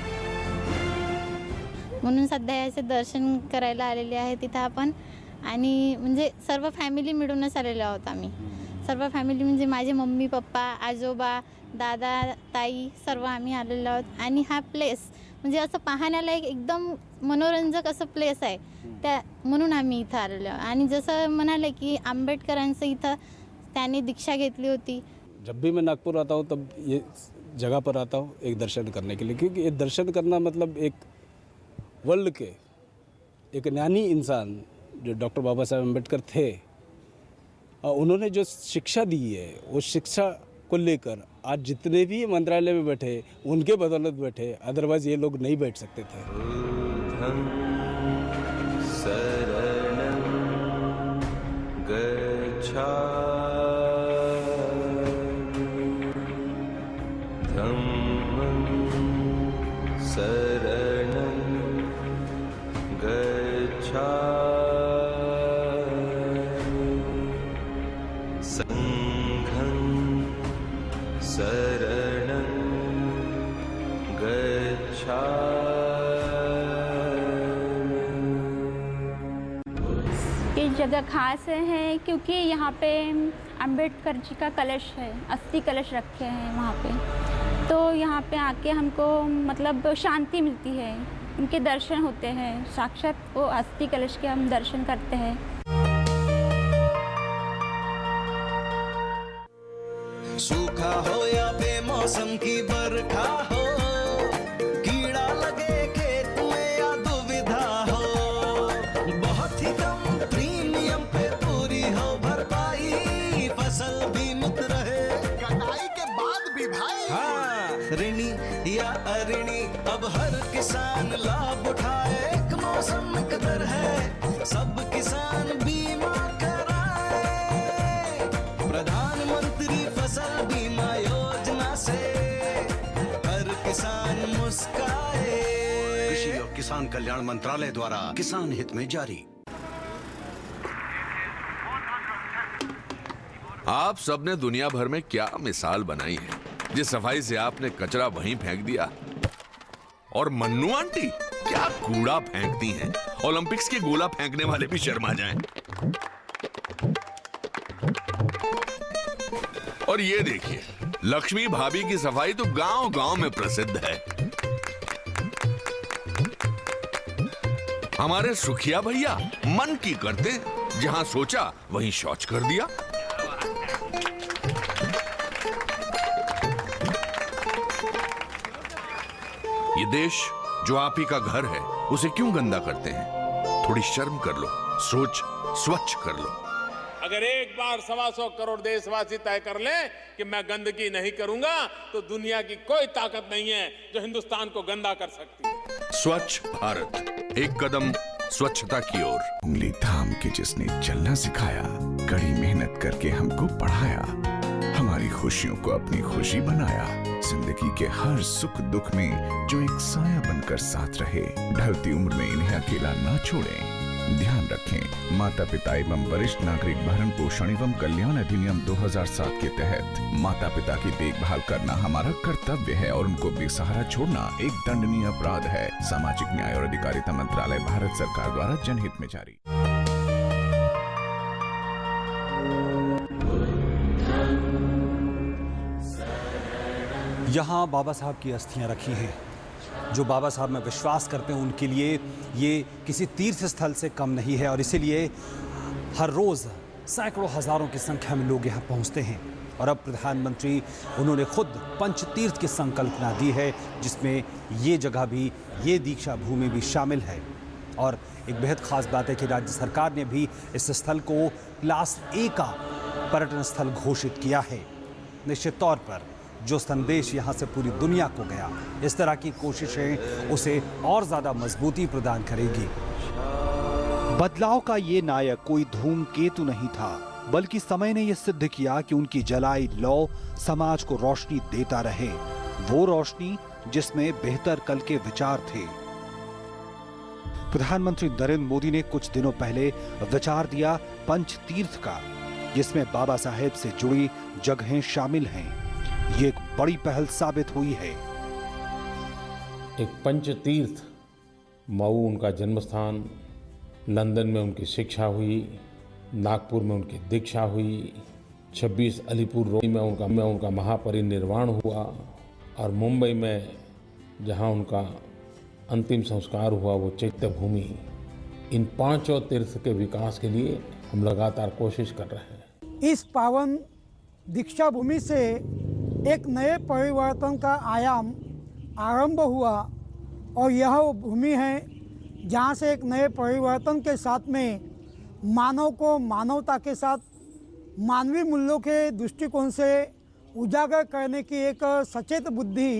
म्हणून सध्या याचे दर्शन करायला आलेले आहे तिथे आपण, आणि म्हणजे सर्व फॅमिली मिळूनच आलेलो आहोत आम्ही। सर्व फॅमिली म्हणजे माझे मम्मी पप्पा, आजोबा, दादा, ताई सर्व आम्ही आलेलो आहोत। आणि हा प्लेस म्हणजे असं पाहण्याला एकदम मनोरंजक असं प्लेस आहे, त्या म्हणून आम्ही इथं आलेलो आहोत। आणि जसं म्हणाले की आंबेडकरांचं इथं त्यांनी दीक्षा घेतली होती। जब भी मैं नागपुर आता हूँ तब ये जगह पर आता हूँ एक दर्शन करने के लिए, क्योंकि ये दर्शन करना मतलब एक वर्ल्ड के एक ज्ञानी इंसान जो डॉक्टर बाबा साहब अम्बेडकर थे, उन्होंने जो शिक्षा दी है उस शिक्षा को लेकर आज जितने भी मंत्रालय में बैठे उनके बदौलत बैठे, अदरवाइज ये लोग नहीं बैठ सकते थे। ये जगह खास है क्योंकि यहाँ पे अंबेडकर जी का कलश है, अस्थि कलश रखे हैं वहाँ पे, तो यहाँ पे आके हमको मतलब शांति मिलती है, उनके दर्शन होते हैं, साक्षात वो अस्थि कलश के हम दर्शन करते हैं। सूखा हो या बेमौसम की बरखा हो, कीड़ा लगे खेत में या दुविधा हो, बहुत ही कम प्रीमियम पे पूरी हो भरपाई, फसल बीमित रहे ऋणी या अऋणी, अब हर किसान लाभ उठाए। एक मौसम एक दर है, सब किसान बीमा कराए। प्रधानमंत्री फसल बीमा योजना से हर किसान मुस्काए। कृषि और किसान कल्याण मंत्रालय द्वारा किसान हित में जारी। आप सबने दुनिया भर में क्या मिसाल बनाई है, जिस सफाई से आपने कचरा वहीं फेंक दिया। और मन्नू आंटी क्या कूड़ा फेंकती हैं, ओलंपिक्स के गोला फेंकने वाले भी शर्मा जाएं। और ये देखिए, लक्ष्मी भाभी की सफाई तो गांव-गांव में प्रसिद्ध है। हमारे सुखिया भैया मन की करते, जहां सोचा वहीं शौच कर दिया। ये देश जो आप ही का घर है, उसे क्यों गंदा करते हैं? थोड़ी शर्म कर लो, सोच स्वच्छ कर लो। अगर एक बार 125 करोड़ देशवासी तय कर लें कि मैं गंदगी नहीं करूंगा, तो दुनिया की कोई ताकत नहीं है जो हिंदुस्तान को गंदा कर सकती है। स्वच्छ भारत, एक कदम स्वच्छता की ओर। उंगली थाम के जिसने चलना सिखाया, कड़ी मेहनत करके हमको पढ़ाया, हमारी खुशियों को अपनी खुशी बनाया। जिंदगी के हर सुख दुख में जो एक साया बनकर साथ रहे, ढलती उम्र में इन्हें अकेला ना छोड़ें। ध्यान रखें, माता पिता एवं वरिष्ठ नागरिक भरण पोषण एवं कल्याण अधिनियम 2007 के तहत माता पिता की देखभाल करना हमारा कर्तव्य है और उनको बेसहारा छोड़ना एक दंडनीय अपराध है। सामाजिक न्याय और अधिकारिता मंत्रालय, भारत सरकार द्वारा जनहित में जारी। यहाँ बाबा साहब की अस्थियां रखी हैं। जो बाबा साहब में विश्वास करते हैं उनके लिए ये किसी तीर्थ स्थल से कम नहीं है और इसीलिए हर रोज़ सैकड़ों हज़ारों की संख्या में लोग यहाँ पहुँचते हैं। और अब प्रधानमंत्री उन्होंने खुद पंचतीर्थ की संकल्पना दी है, जिसमें ये जगह भी, ये दीक्षा भूमि भी शामिल है। और एक बेहद ख़ास बात है कि राज्य सरकार ने भी इस स्थल को क्लास A का पर्यटन स्थल घोषित किया है। निश्चित तौर पर जो संदेश यहाँ से पूरी दुनिया को गया, इस तरह की कोशिशें उसे और ज़्यादा मजबूती प्रदान करेगी। बदलाव का ये नायक कोई धूमकेतु नहीं था, बल्कि समय ने यह सिद्ध किया कि उनकी जलाई लौ समाज को रोशनी देता रहे, वो रोशनी जिसमें बेहतर कल के विचार थे। प्रधानमंत्री नरेंद्र मोदी ने कुछ दिनों पहले विचार दिया पंचतीर्थ का, जिसमें बाबा साहेब से जुड़ी जगहें शामिल हैं। ये एक बड़ी पहल साबित हुई है। एक पंचतीर्थ, मऊ उनका जन्म स्थान, लंदन में उनकी शिक्षा हुई, नागपुर में उनकी दीक्षा हुई, 26 अलीपुर रोड में उनका महापरिनिर्वाण हुआ और मुंबई में जहां उनका अंतिम संस्कार हुआ वो चैत्य भूमि। इन पांचों तीर्थ के विकास के लिए हम लगातार कोशिश कर रहे हैं। इस पावन दीक्षा भूमि से एक नए परिवर्तन का आयाम आरंभ हुआ और यह वो भूमि है जहाँ से एक नए परिवर्तन के साथ में मानव को मानवता के साथ मानवीय मूल्यों के दृष्टिकोण से उजागर करने की एक सचेत बुद्धि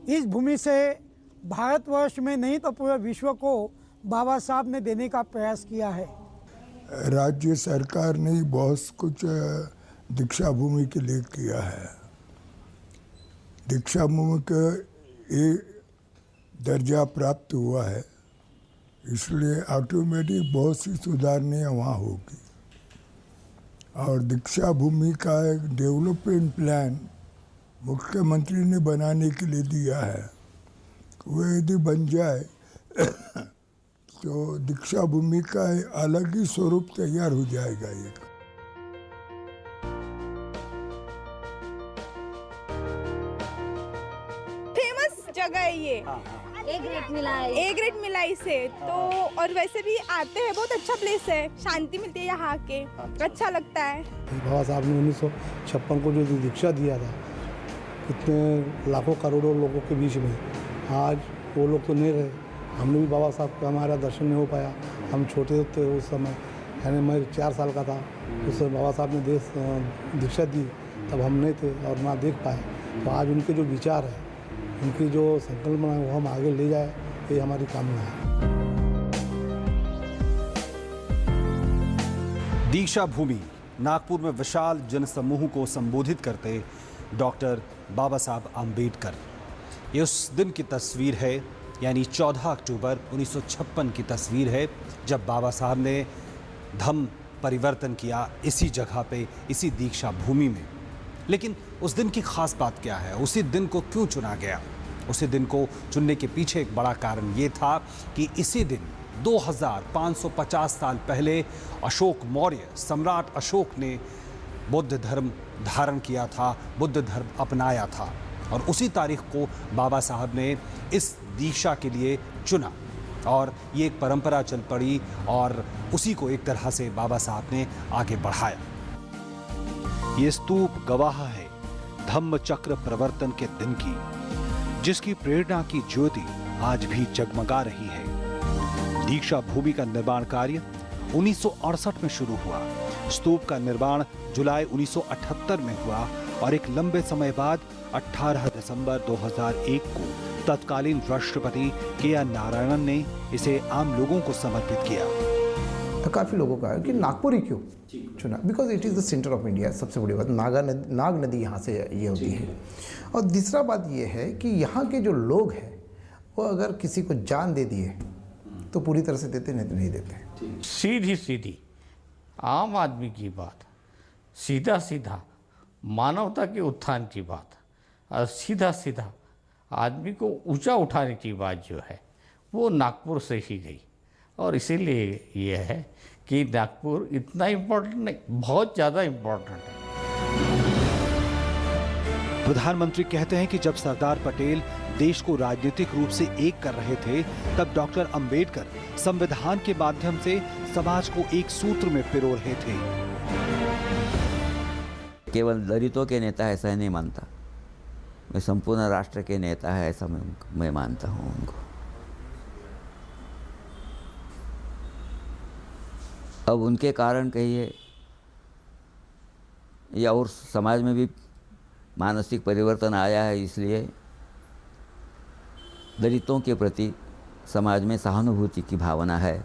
इस भूमि से भारतवर्ष में नहीं तो पूरे विश्व को बाबा साहब ने देने का प्रयास किया है। राज्य सरकार ने बहुत कुछ दीक्षा भूमि के लिए किया है। दीक्षा भूमि का एक दर्जा प्राप्त हुआ है, इसलिए ऑटोमेटिक बहुत सी सुधारनियाँ वहाँ होगी। और दीक्षा भूमि का एक डेवलपमेंट प्लान मुख्यमंत्री ने बनाने के लिए दिया है। वो यदि बन जाए तो दीक्षा भूमि का अलग ही स्वरूप तैयार हो जाएगा। एक फेमस जगह है ये, ए ग्रेड मिला है, ए ग्रेड मिला इसे तो। और वैसे भी आते हैं, बहुत अच्छा प्लेस है, शांति मिलती है यहाँ के, अच्छा लगता है। बाबा साहब ने 1956 को जो दीक्षा दिया था, इतने लाखों करोड़ों लोगों के बीच में, आज वो लोग तो नहीं रहे। हमने भी बाबा साहब का हमारा दर्शन नहीं हो पाया। हम छोटे थे उस समय, यानी मैं 4 साल का था उस समय बाबा साहब ने दीक्षा दी, तब हम नहीं थे और ना देख पाए। तो आज उनके जो विचार है उनकी जो संकल्पना है वो हम आगे ले जाए, ये हमारी कामना है। दीक्षा भूमि नागपुर में विशाल जनसमूह को संबोधित करते डॉक्टर बाबा साहब आम्बेडकर। ये उस दिन की तस्वीर है, यानी 14 अक्टूबर 1956 की तस्वीर है, जब बाबा साहब ने धम्म परिवर्तन किया इसी जगह पे, इसी दीक्षा भूमि में। लेकिन उस दिन की खास बात क्या है, उसी दिन को क्यों चुना गया? उसी दिन को चुनने के पीछे एक बड़ा कारण ये था कि इसी दिन 2550 साल पहले अशोक मौर्य, सम्राट अशोक ने बुद्ध धर्म धारण किया था, बुद्ध धर्म अपनाया था, और उसी तारीख को बाबा साहब ने इस दीक्षा के लिए चुना और ये एक परंपरा चल पड़ी और उसी को एक तरह से बाबा साहब ने आगे बढ़ाया। ये स्तूप गवाह है धम्म चक्र प्रवर्तन के दिन की, जिसकी प्रेरणा की ज्योति आज भी जगमगा रही है। दीक्षा भूमि का निर्माण कार्य 1968 में शुरू हुआ। स्तूप का निर्माण जुलाई 1978 में हुआ और एक लंबे समय बाद 18 दिसंबर 2001 को तत्कालीन राष्ट्रपति के.आर. नारायणन ने इसे आम लोगों को समर्पित किया। तो काफ़ी लोगों का है कि नागपुर ही क्यों चुना, because it is the centre of India. सबसे बड़ी बात नाग नदी यहाँ से ये होती है। और दूसरा बात ये है कि यहाँ के जो लोग हैं वो अगर किसी को जान दे दिए तो पूरी तरह से देते, नहीं तो नहीं देते। सीधी सीधी आम आदमी की बात, सीधा सीधा मानवता के उत्थान की बात और सीधा सीधा आदमी को ऊंचा उठाने की बात जो है वो नागपुर से ही गई। और इसीलिए ये है कि नागपुर इतना इम्पोर्टेंट नहीं, बहुत ज़्यादा इम्पोर्टेंट है। प्रधानमंत्री कहते हैं कि जब सरदार पटेल देश को राजनीतिक रूप से एक कर रहे थे, तब डॉक्टर अंबेडकर संविधान के माध्यम से समाज को एक सूत्र में पिरो रहे थे। केवल दलितों के नेता है ऐसा नहीं मानता मैं, संपूर्ण राष्ट्र के नेता है ऐसा मैं मानता हूँ उनको। अब उनके कारण कहिए या और समाज में भी मानसिक परिवर्तन आया है, इसलिए दलितों के प्रति समाज में सहानुभूति की भावना है,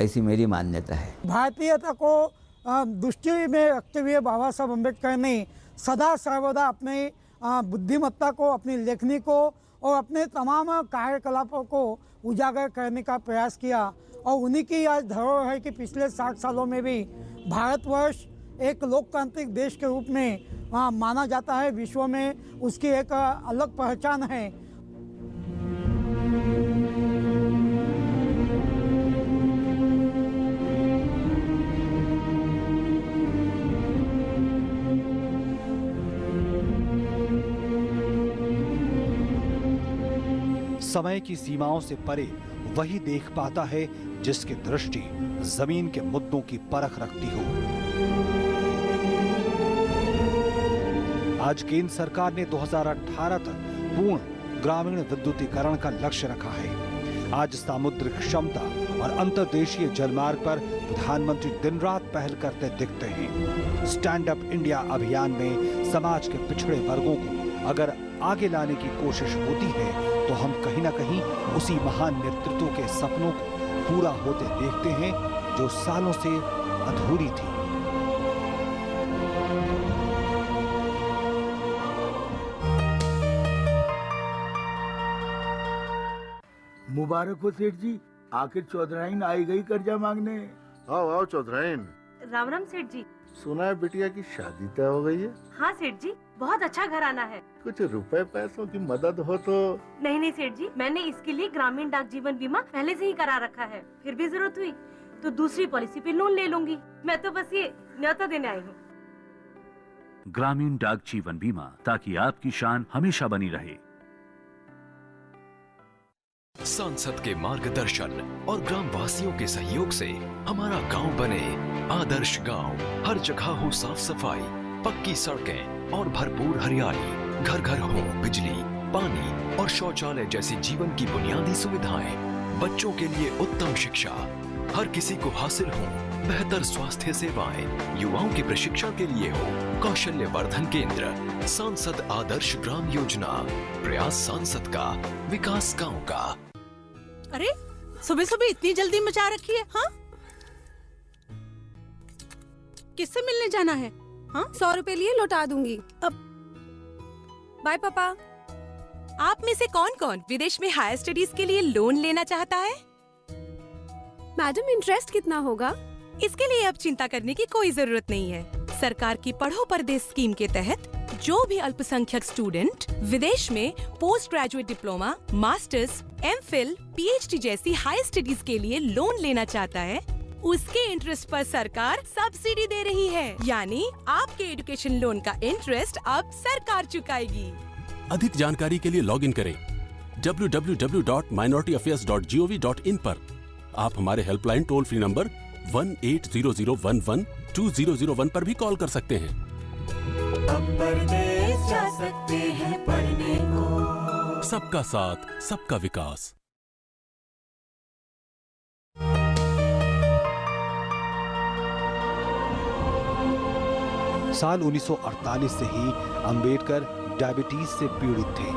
ऐसी मेरी मान्यता है। भारतीयता को दृष्टि में रखते हुए बाबा साहब अम्बेडकर ने सदा सर्वदा अपने बुद्धिमत्ता को, अपनी लेखनी को और अपने तमाम कार्यकलापों को उजागर करने का प्रयास किया। और उन्हीं की आज धरोहर है कि पिछले 60 सालों में भी भारतवर्ष एक लोकतांत्रिक देश के रूप में माना जाता है। विश्व में उसकी एक अलग पहचान है। समय की सीमाओं से परे वही देख पाता है जिसकी दृष्टि जमीन के मुद्दों की परख रखती हो। आज केंद्र सरकार ने 2018 तक पूर्ण ग्रामीण विद्युतीकरण का लक्ष्य रखा है। आज सामुद्रिक क्षमता और अंतर्देशीय जलमार्ग पर प्रधानमंत्री दिन रात पहल करते दिखते हैं। स्टैंड अप इंडिया अभियान में समाज के पिछड़े वर्गों को अगर आगे लाने की कोशिश होती है तो हम कहीं ना कहीं उसी महान नेतृत्व के सपनों को पूरा होते देखते हैं जो सालों से अधूरी थी। मुबारक हो सेठ जी, आखिर चौधराइन आई गई कर्जा मांगने। आओ आओ चौधराइन। राम राम सेठ जी। सुना है बिटिया की शादी तय हो गई है। हाँ सेठ जी, बहुत अच्छा घराना है। कुछ रुपए पैसों की मदद हो तो। नहीं सेठ जी, मैंने इसके लिए ग्रामीण डाक जीवन बीमा पहले से ही करा रखा है। फिर भी जरूरत हुई तो दूसरी पॉलिसी पे लोन ले लूंगी। मैं तो बस ये न्योता देने आई हूँ। ग्रामीण डाक जीवन बीमा, ताकि आपकी शान हमेशा बनी रहे। सांसद के मार्गदर्शन और ग्राम वासियों के सहयोग से हमारा गांव बने आदर्श गांव। हर जगह हो साफ सफाई, पक्की सड़कें और भरपूर हरियाली। घर घर हो बिजली, पानी और शौचालय जैसी जीवन की बुनियादी सुविधाएं। बच्चों के लिए उत्तम शिक्षा हर किसी को हासिल हो। बेहतर स्वास्थ्य सेवाएं, युवाओं के प्रशिक्षण के लिए हो कौशल्य वर्धन केंद्र, सांसद आदर्श ग्राम योजना, प्रयास सांसद का, विकास गांव का। अरे सुबह सुबह इतनी जल्दी मचा रखी है, हाँ? किससे मिलने जाना है? हाँ? 100 रुपए लिए लौटा दूंगी। अब बाय पापा। आप में से कौन कौन विदेश में हायर स्टडीज के लिए लोन लेना चाहता है? मैडम इंटरेस्ट कितना होगा? इसके लिए अब चिंता करने की कोई जरूरत नहीं है। सरकार की पढ़ो परदेश स्कीम के तहत जो भी अल्पसंख्यक स्टूडेंट विदेश में post graduate diploma, masters, MPhil, PhD जैसी हायर स्टडीज के लिए लोन लेना चाहता है, उसके इंटरेस्ट पर सरकार सब्सिडी दे रही है। यानी आपके एजुकेशन लोन का इंटरेस्ट अब सरकार चुकाएगी। अधिक जानकारी के लिए लॉग इन करें www.minorityAffairs.gov.in पर। आप हमारे हेल्पलाइन टोल फ्री नंबर 1800112001 पर भी कॉल कर सकते हैं। अब परदेस जा सकते हैं पढ़ने को। सबका साथ, सबका विकास। साल 1948 से ही अंबेडकर डायबिटीज से पीड़ित थे,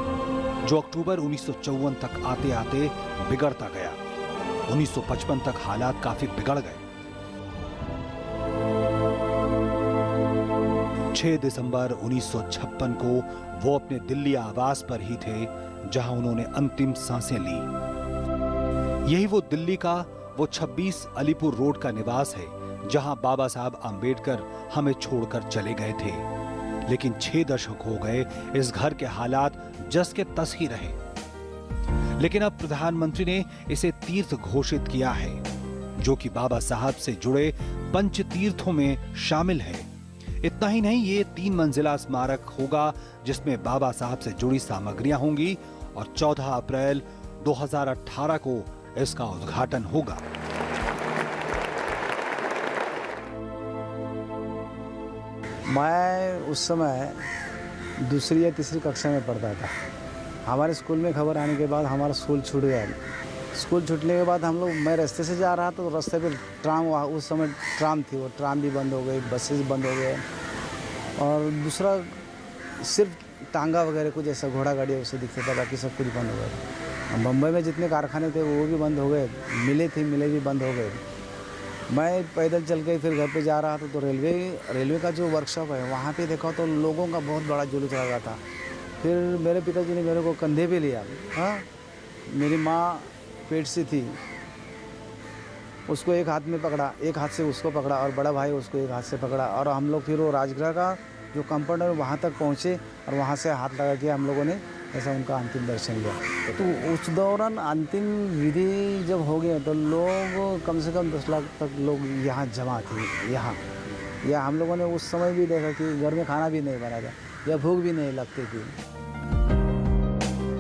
जो अक्टूबर 1954 तक आते आते बिगड़ता गया। 1955 तक हालात काफी बिगड़ गए। 6 दिसंबर 1956 को वो अपने दिल्ली आवास पर ही थे, जहां उन्होंने अंतिम सांसें ली। यही वो दिल्ली का वो 26 अलीपुर रोड का निवास है, जहां बाबा साहब आम्बेडकर हमें छोड़कर चले गए थे। लेकिन 6 दशक हो गए, इस घर के हालात जस के तस ही रहे। लेकिन अब प्रधानमंत्री ने इसे तीर्थ घोषित किया है, जो कि बाबा साहब से जुड़े पंच तीर्थों में शामिल है। इतना ही नहीं, ये 3 मंजिला स्मारक होगा, जिसमें बाबा साहब से जुड़ी सामग्रियां होंगी, और 14 अप्रैल 2018 को इसका उद्घाटन होगा। मैं उस समय दूसरी या तीसरी कक्षा में पढ़ता था। हमारे स्कूल में खबर आने के बाद हमारा स्कूल छूट गया। स्कूल छूटने के बाद हम लोग, मैं रास्ते से जा रहा था तो रास्ते पे ट्राम, उस समय ट्राम थी, वो ट्राम भी बंद हो गई, बसेस बंद हो गए, और दूसरा सिर्फ टांगा वगैरह कुछ ऐसा घोड़ा गाड़ी उससे दिखता था, बाकी सब कुछ बंद हो गया। बम्बई में जितने कारखाने थे वो भी बंद हो गए, मिलें भी बंद हो गए। मैं पैदल चल के फिर घर पे जा रहा था तो रेलवे का जो वर्कशॉप है वहाँ पे देखा तो लोगों का बहुत बड़ा जुलूस लगा था। फिर मेरे पिताजी ने मेरे को कंधे पे लिया। हाँ, मेरी माँ पेट से थी, उसको एक हाथ में पकड़ा, एक हाथ से उसको पकड़ा, और बड़ा भाई उसको एक हाथ से पकड़ा, और हम लोग फिर वो राजगृह का जो कंपाउंड है वहाँ तक पहुँचे, और वहाँ से हाथ लगा के हम लोगों ने ऐसा उनका अंतिम दर्शन लिया। तो उस दौरान अंतिम विधि जब हो गया तो लोग कम से कम 10 लाख तक लोग यहाँ जमा थे। यहाँ हम लोगों ने उस समय भी देखा कि घर में खाना भी नहीं बना था या भूख भी नहीं लगती थी।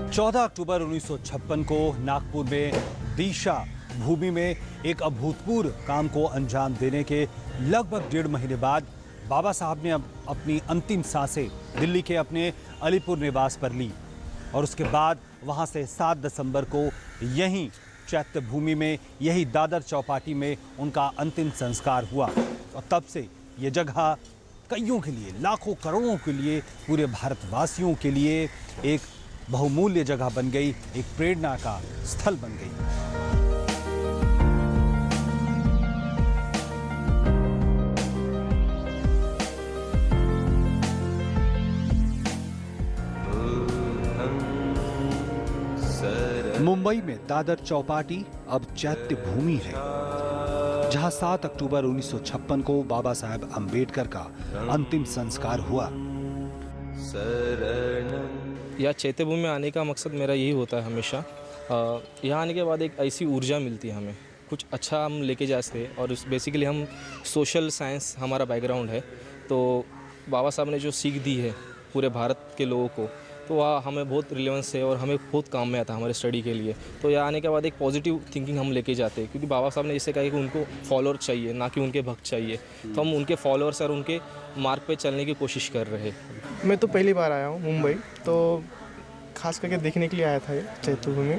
14 अक्टूबर 1956 को नागपुर में दीक्षा भूमि में एक अभूतपूर्व काम को अंजाम देने के लगभग 1.5 महीने बाद बाबा साहब ने अब अपनी अंतिम सांसें दिल्ली के अपने अलीपुर निवास पर ली, और उसके बाद वहां से 7 दिसंबर को यहीं चैत्य भूमि में, यही दादर चौपाटी में उनका अंतिम संस्कार हुआ। और तब से ये जगह कईयों के लिए, लाखों करोड़ों के लिए, पूरे भारतवासियों के लिए एक बहुमूल्य जगह बन गई, एक प्रेरणा का स्थल बन गई। मुंबई में दादर चौपाटी अब चैत्य भूमि है, जहां 7 अक्टूबर 1956 को बाबा साहब आम्बेडकर का अंतिम संस्कार हुआ। या चैत्य भूमि में आने का मकसद मेरा यही होता है हमेशा। यहाँ आने के बाद एक ऐसी ऊर्जा मिलती है हमें, कुछ अच्छा हम लेके जा सकते हैं। और बेसिकली हम सोशल साइंस हमारा बैकग्राउंड है, तो बाबा साहब ने जो सीख दी है पूरे भारत के लोगों को, तो वह हमें बहुत रिलेवेंस है और हमें बहुत काम में आता है हमारे स्टडी के लिए। तो यहाँ आने के बाद एक पॉजिटिव थिंकिंग हम लेके जाते हैं, क्योंकि बाबा साहब ने इसे कहा कि उनको फॉलोअर चाहिए, ना कि उनके भक्त चाहिए। तो हम उनके फॉलोअर्स और उनके मार्ग पे चलने की कोशिश कर रहे हैं। मैं तो पहली बार आया हूँ मुंबई, तो खास करके देखने के लिए आया था ये चैत्यभूमि।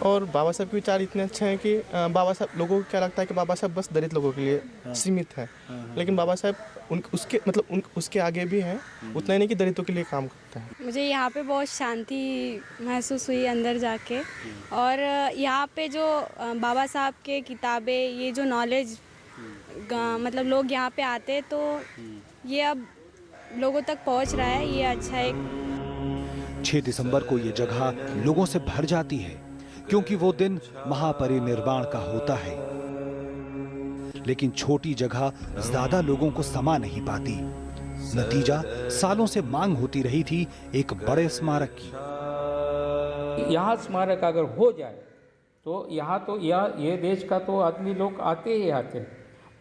और बाबा साहब के विचार इतने अच्छे हैं कि बाबा साहब, लोगों को क्या लगता है कि बाबा साहब बस दलित लोगों के लिए सीमित है, लेकिन बाबा साहब उसके आगे भी हैं, उतना ही नहीं कि दलितों के लिए काम करते हैं। मुझे यहाँ पे बहुत शांति महसूस हुई अंदर जाके, और यहाँ पे जो बाबा साहब के किताबें, ये जो नॉलेज मतलब लोग यहाँ पे आते तो ये अब लोगों तक पहुँच रहा है, ये अच्छा है। 6 दिसंबर को ये जगह लोगों से भर जाती है क्योंकि वो दिन महापरिनिर्वाण का होता है, लेकिन छोटी जगह ज्यादा लोगों को समा नहीं पाती। नतीजा सालों से मांग होती रही थी एक बड़े स्मारक की। यहाँ स्मारक अगर हो जाए तो यहाँ तो ये देश का तो आदमी लोग आते ही आते हैं,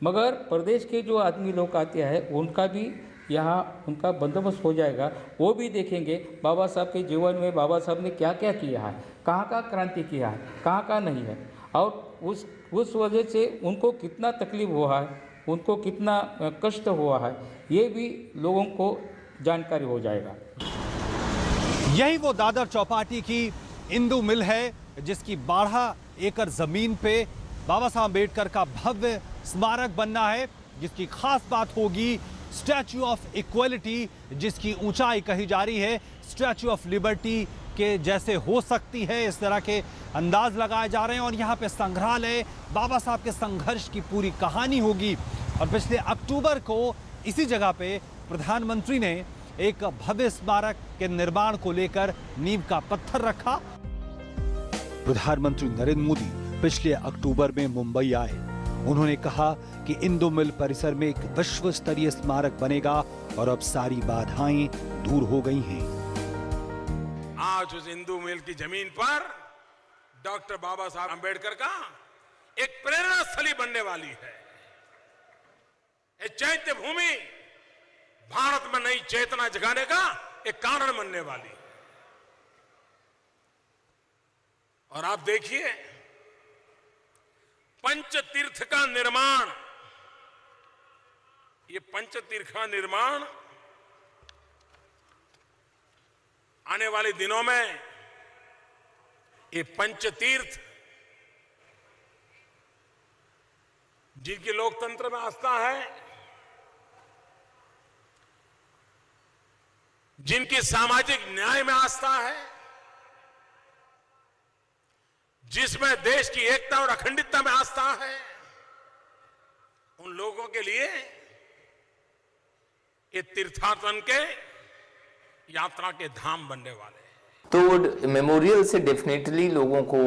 मगर प्रदेश के जो आदमी लोग आते हैं उनका भी यहाँ उनका बंदोबस्त हो जाएगा। वो भी देखेंगे बाबा साहब के जीवन में बाबा साहब ने क्या क्या किया है, कहाँ कहाँ क्रांति किया है, कहाँ कहाँ नहीं है, और उस वजह से उनको कितना तकलीफ हुआ है, उनको कितना कष्ट हुआ है, ये भी लोगों को जानकारी हो जाएगा। यही वो दादर चौपाटी की इंदू मिल है जिसकी 12 एकड़ जमीन पे बाबा साहब अम्बेडकर का भव्य स्मारक बनना है, जिसकी खास बात होगी स्टैच्यू ऑफ इक्वलिटी, जिसकी ऊंचाई कही जा रही है स्टैच्यू ऑफ लिबर्टी के जैसे हो सकती है, इस तरह के अंदाज लगाए जा रहे हैं। और यहाँ पे संग्रहालय, बाबा साहब के संघर्ष की पूरी कहानी होगी। और पिछले अक्टूबर को इसी जगह पे प्रधानमंत्री ने एक भव्य स्मारक के निर्माण को लेकर नींव का पत्थर रखा। प्रधानमंत्री नरेंद्र मोदी पिछले अक्टूबर में मुंबई आए। उन्होंने कहा कि इंदू मिल परिसर में एक विश्व स्तरीय स्मारक बनेगा और अब सारी बाधाएं दूर हो गई हैं। आज उस इंदू मिल की जमीन पर डॉक्टर बाबा साहब अम्बेडकर का एक प्रेरणा स्थली बनने वाली है। ये चैत्य भूमि भारत में नई चेतना जगाने का एक कारण बनने वाली है। और आप देखिए पंचतीर्थ का निर्माण, ये पंचतीर्थ का निर्माण आने वाले दिनों में, ये पंचतीर्थ जिनकी लोकतंत्र में आस्था है, जिनकी सामाजिक न्याय में आस्था है, जिसमें देश की एकता और अखंडितता में आस्था है, उन लोगों के लिए ये तीर्थाटन के यात्रा के धाम बनने वाले हैं। तो मेमोरियल से डेफिनेटली लोगों को,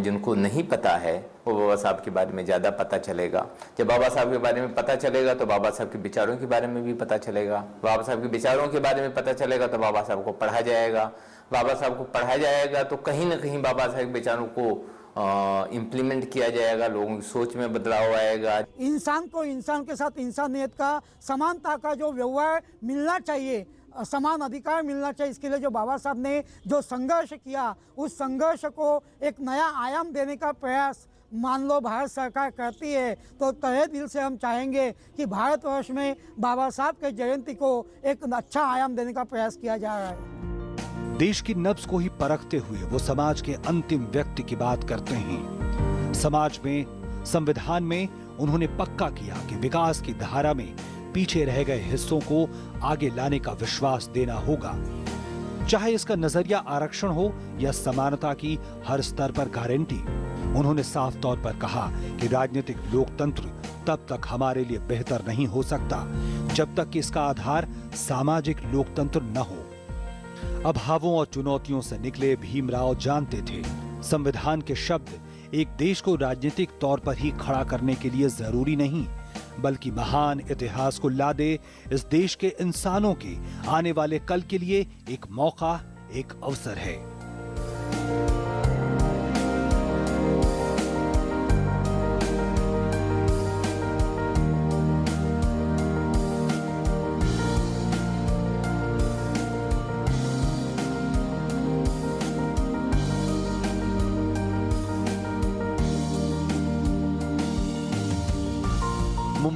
जिनको नहीं पता है, वो बाबा साहब के बारे में ज़्यादा पता चलेगा। जब बाबा साहब के बारे में पता चलेगा तो बाबा साहब के विचारों के बारे में भी पता चलेगा। बाबा साहब के विचारों के बारे में पता चलेगा तो बाबा साहब को पढ़ा जाएगा। बाबा साहब को पढ़ाया जाएगा तो कहीं ना कहीं बाबा साहब के विचारों को इम्प्लीमेंट किया जाएगा, लोगों की सोच में बदलाव आएगा। इंसान को इंसान के साथ इंसानियत का, समानता का जो व्यवहार मिलना चाहिए, समान अधिकार मिलना चाहिए, इसके लिए जो बाबा साहब ने जो संघर्ष किया, उस संघर्ष को एक नया आयाम देने का प्रयास मान लो भारत सरकार करती है, तो तहे दिल से हम चाहेंगे कि भारतवर्ष में बाबा साहब के जयंती को एक अच्छा आयाम देने का प्रयास किया जा रहा है। देश की नब्ज को ही परखते हुए वो समाज के अंतिम व्यक्ति की बात करते हैं। समाज में, संविधान में उन्होंने पक्का किया कि विकास की धारा में पीछे रह गए हिस्सों को आगे लाने का विश्वास देना होगा, चाहे इसका नजरिया आरक्षण हो या समानता की हर स्तर पर गारंटी। उन्होंने साफ तौर पर कहा कि राजनीतिक लोकतंत्र तब तक हमारे लिए बेहतर नहीं हो सकता जब तक कि इसका आधार सामाजिक लोकतंत्र न हो। अभावों और चुनौतियों से निकले भीमराव जानते थे, संविधान के शब्द एक देश को राजनीतिक तौर पर ही खड़ा करने के लिए जरूरी नहीं, बल्कि महान इतिहास को ला दे इस देश के इंसानों के आने वाले कल के लिए एक मौका, एक अवसर है।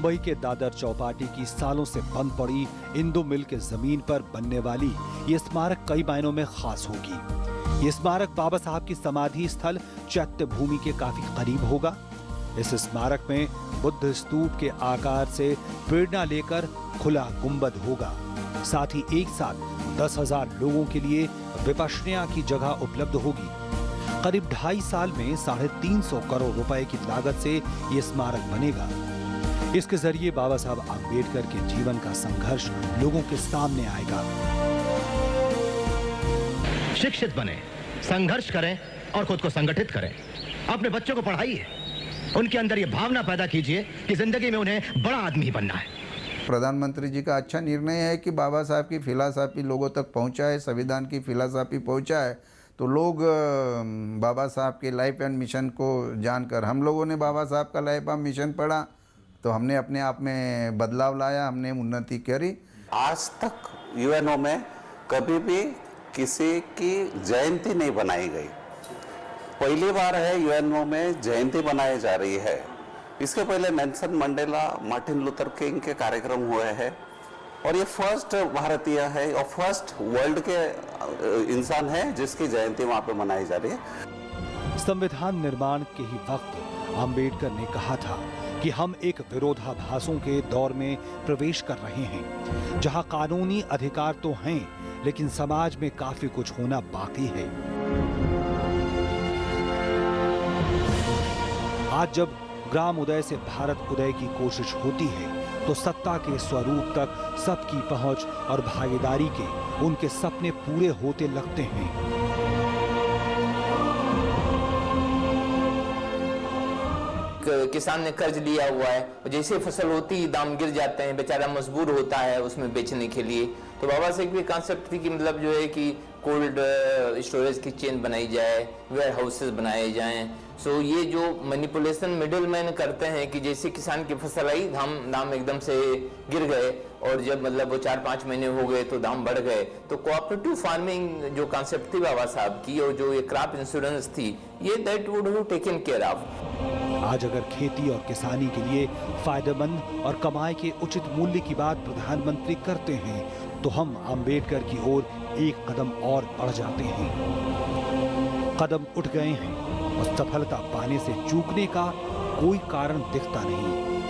मुंबई के दादर चौपाटी की सालों से बंद पड़ी इंदु मिल के जमीन पर बनने वाली ये स्मारक कई मायनों में खास होगी। ये स्मारक बाबा साहब की समाधि स्थल चैत्य भूमि के काफी करीब होगा। इस स्मारक में बुद्ध स्तूप के आकार से प्रेरणा लेकर खुला गुंबद होगा। साथ ही एक साथ 10,000 लोगों के लिए विपश्यना की जगह उपलब्ध होगी। करीब 2.5 साल में 350 करोड़ रुपए की लागत से ये स्मारक बनेगा। इसके जरिए बाबा साहब आम्बेडकर के जीवन का संघर्ष लोगों के सामने आएगा। शिक्षित बने, संघर्ष करें और खुद को संगठित करें। अपने बच्चों को पढ़ाइए, उनके अंदर ये भावना पैदा कीजिए कि जिंदगी में उन्हें बड़ा आदमी बनना है। प्रधानमंत्री जी का अच्छा निर्णय है कि बाबा साहब की फिलॉसफी लोगों तक पहुंचाए, संविधान की फिलॉसफी पहुंचाए, तो लोग बाबा साहब के लाइफ एंड मिशन को जानकर, हम लोगों ने बाबा साहब का लाइफ एंड मिशन पढ़ा तो हमने अपने आप में बदलाव लाया, हमने उन्नति करी। आज तक यूएनओ में कभी भी किसी की जयंती नहीं बनाई गई। पहली बार है यूएनओ में जयंती बनाई जा रही है। इसके पहले Nelson Mandela, Martin Luther king के कार्यक्रम हुए हैं और ये फर्स्ट भारतीय है और फर्स्ट वर्ल्ड के इंसान है जिसकी जयंती वहाँ पे मनाई जा रही है। संविधान निर्माण के ही वक्त आम्बेडकर ने कहा था कि हम एक विरोधाभासों के दौर में प्रवेश कर रहे हैं, जहां कानूनी अधिकार तो हैं, लेकिन समाज में काफी कुछ होना बाकी है। आज जब ग्राम उदय से भारत उदय की कोशिश होती है, तो सत्ता के स्वरूप तक सबकी पहुंच और भागीदारी के उनके सपने पूरे होते लगते हैं। किसान ने कर्ज लिया हुआ है और जैसे फसल होती है दाम गिर जाते हैं, बेचारा मजबूर होता है उसमें बेचने के लिए। तो बाबा साहब की कॉन्सेप्ट थी कि मतलब जो है कि कोल्ड स्टोरेज की चेन बनाई जाए, वेयर हाउसेस बनाए जाएं। सो ये जो मैनिपुलेशन मिडिल मैन करते हैं कि जैसे किसान की फसल आई, दाम एकदम से गिर गए और जब मतलब वो 4-5 महीने हो गए तो दाम बढ़ गए। तो कोऑपरेटिव फार्मिंग जो कॉन्सेप्ट थी बाबा साहब की और जो ये क्रॉप इंश्योरेंस थी, ये that would have taken care of. आज अगर खेती और किसानी के लिए फायदेमंद और कमाई के उचित मूल्य की बात प्रधानमंत्री करते हैं, तो हम आम्बेडकर की ओर एक कदम और बढ़ जाते हैं। कदम उठ गए हैं और सफलता पाने से चूकने का कोई कारण दिखता नहीं।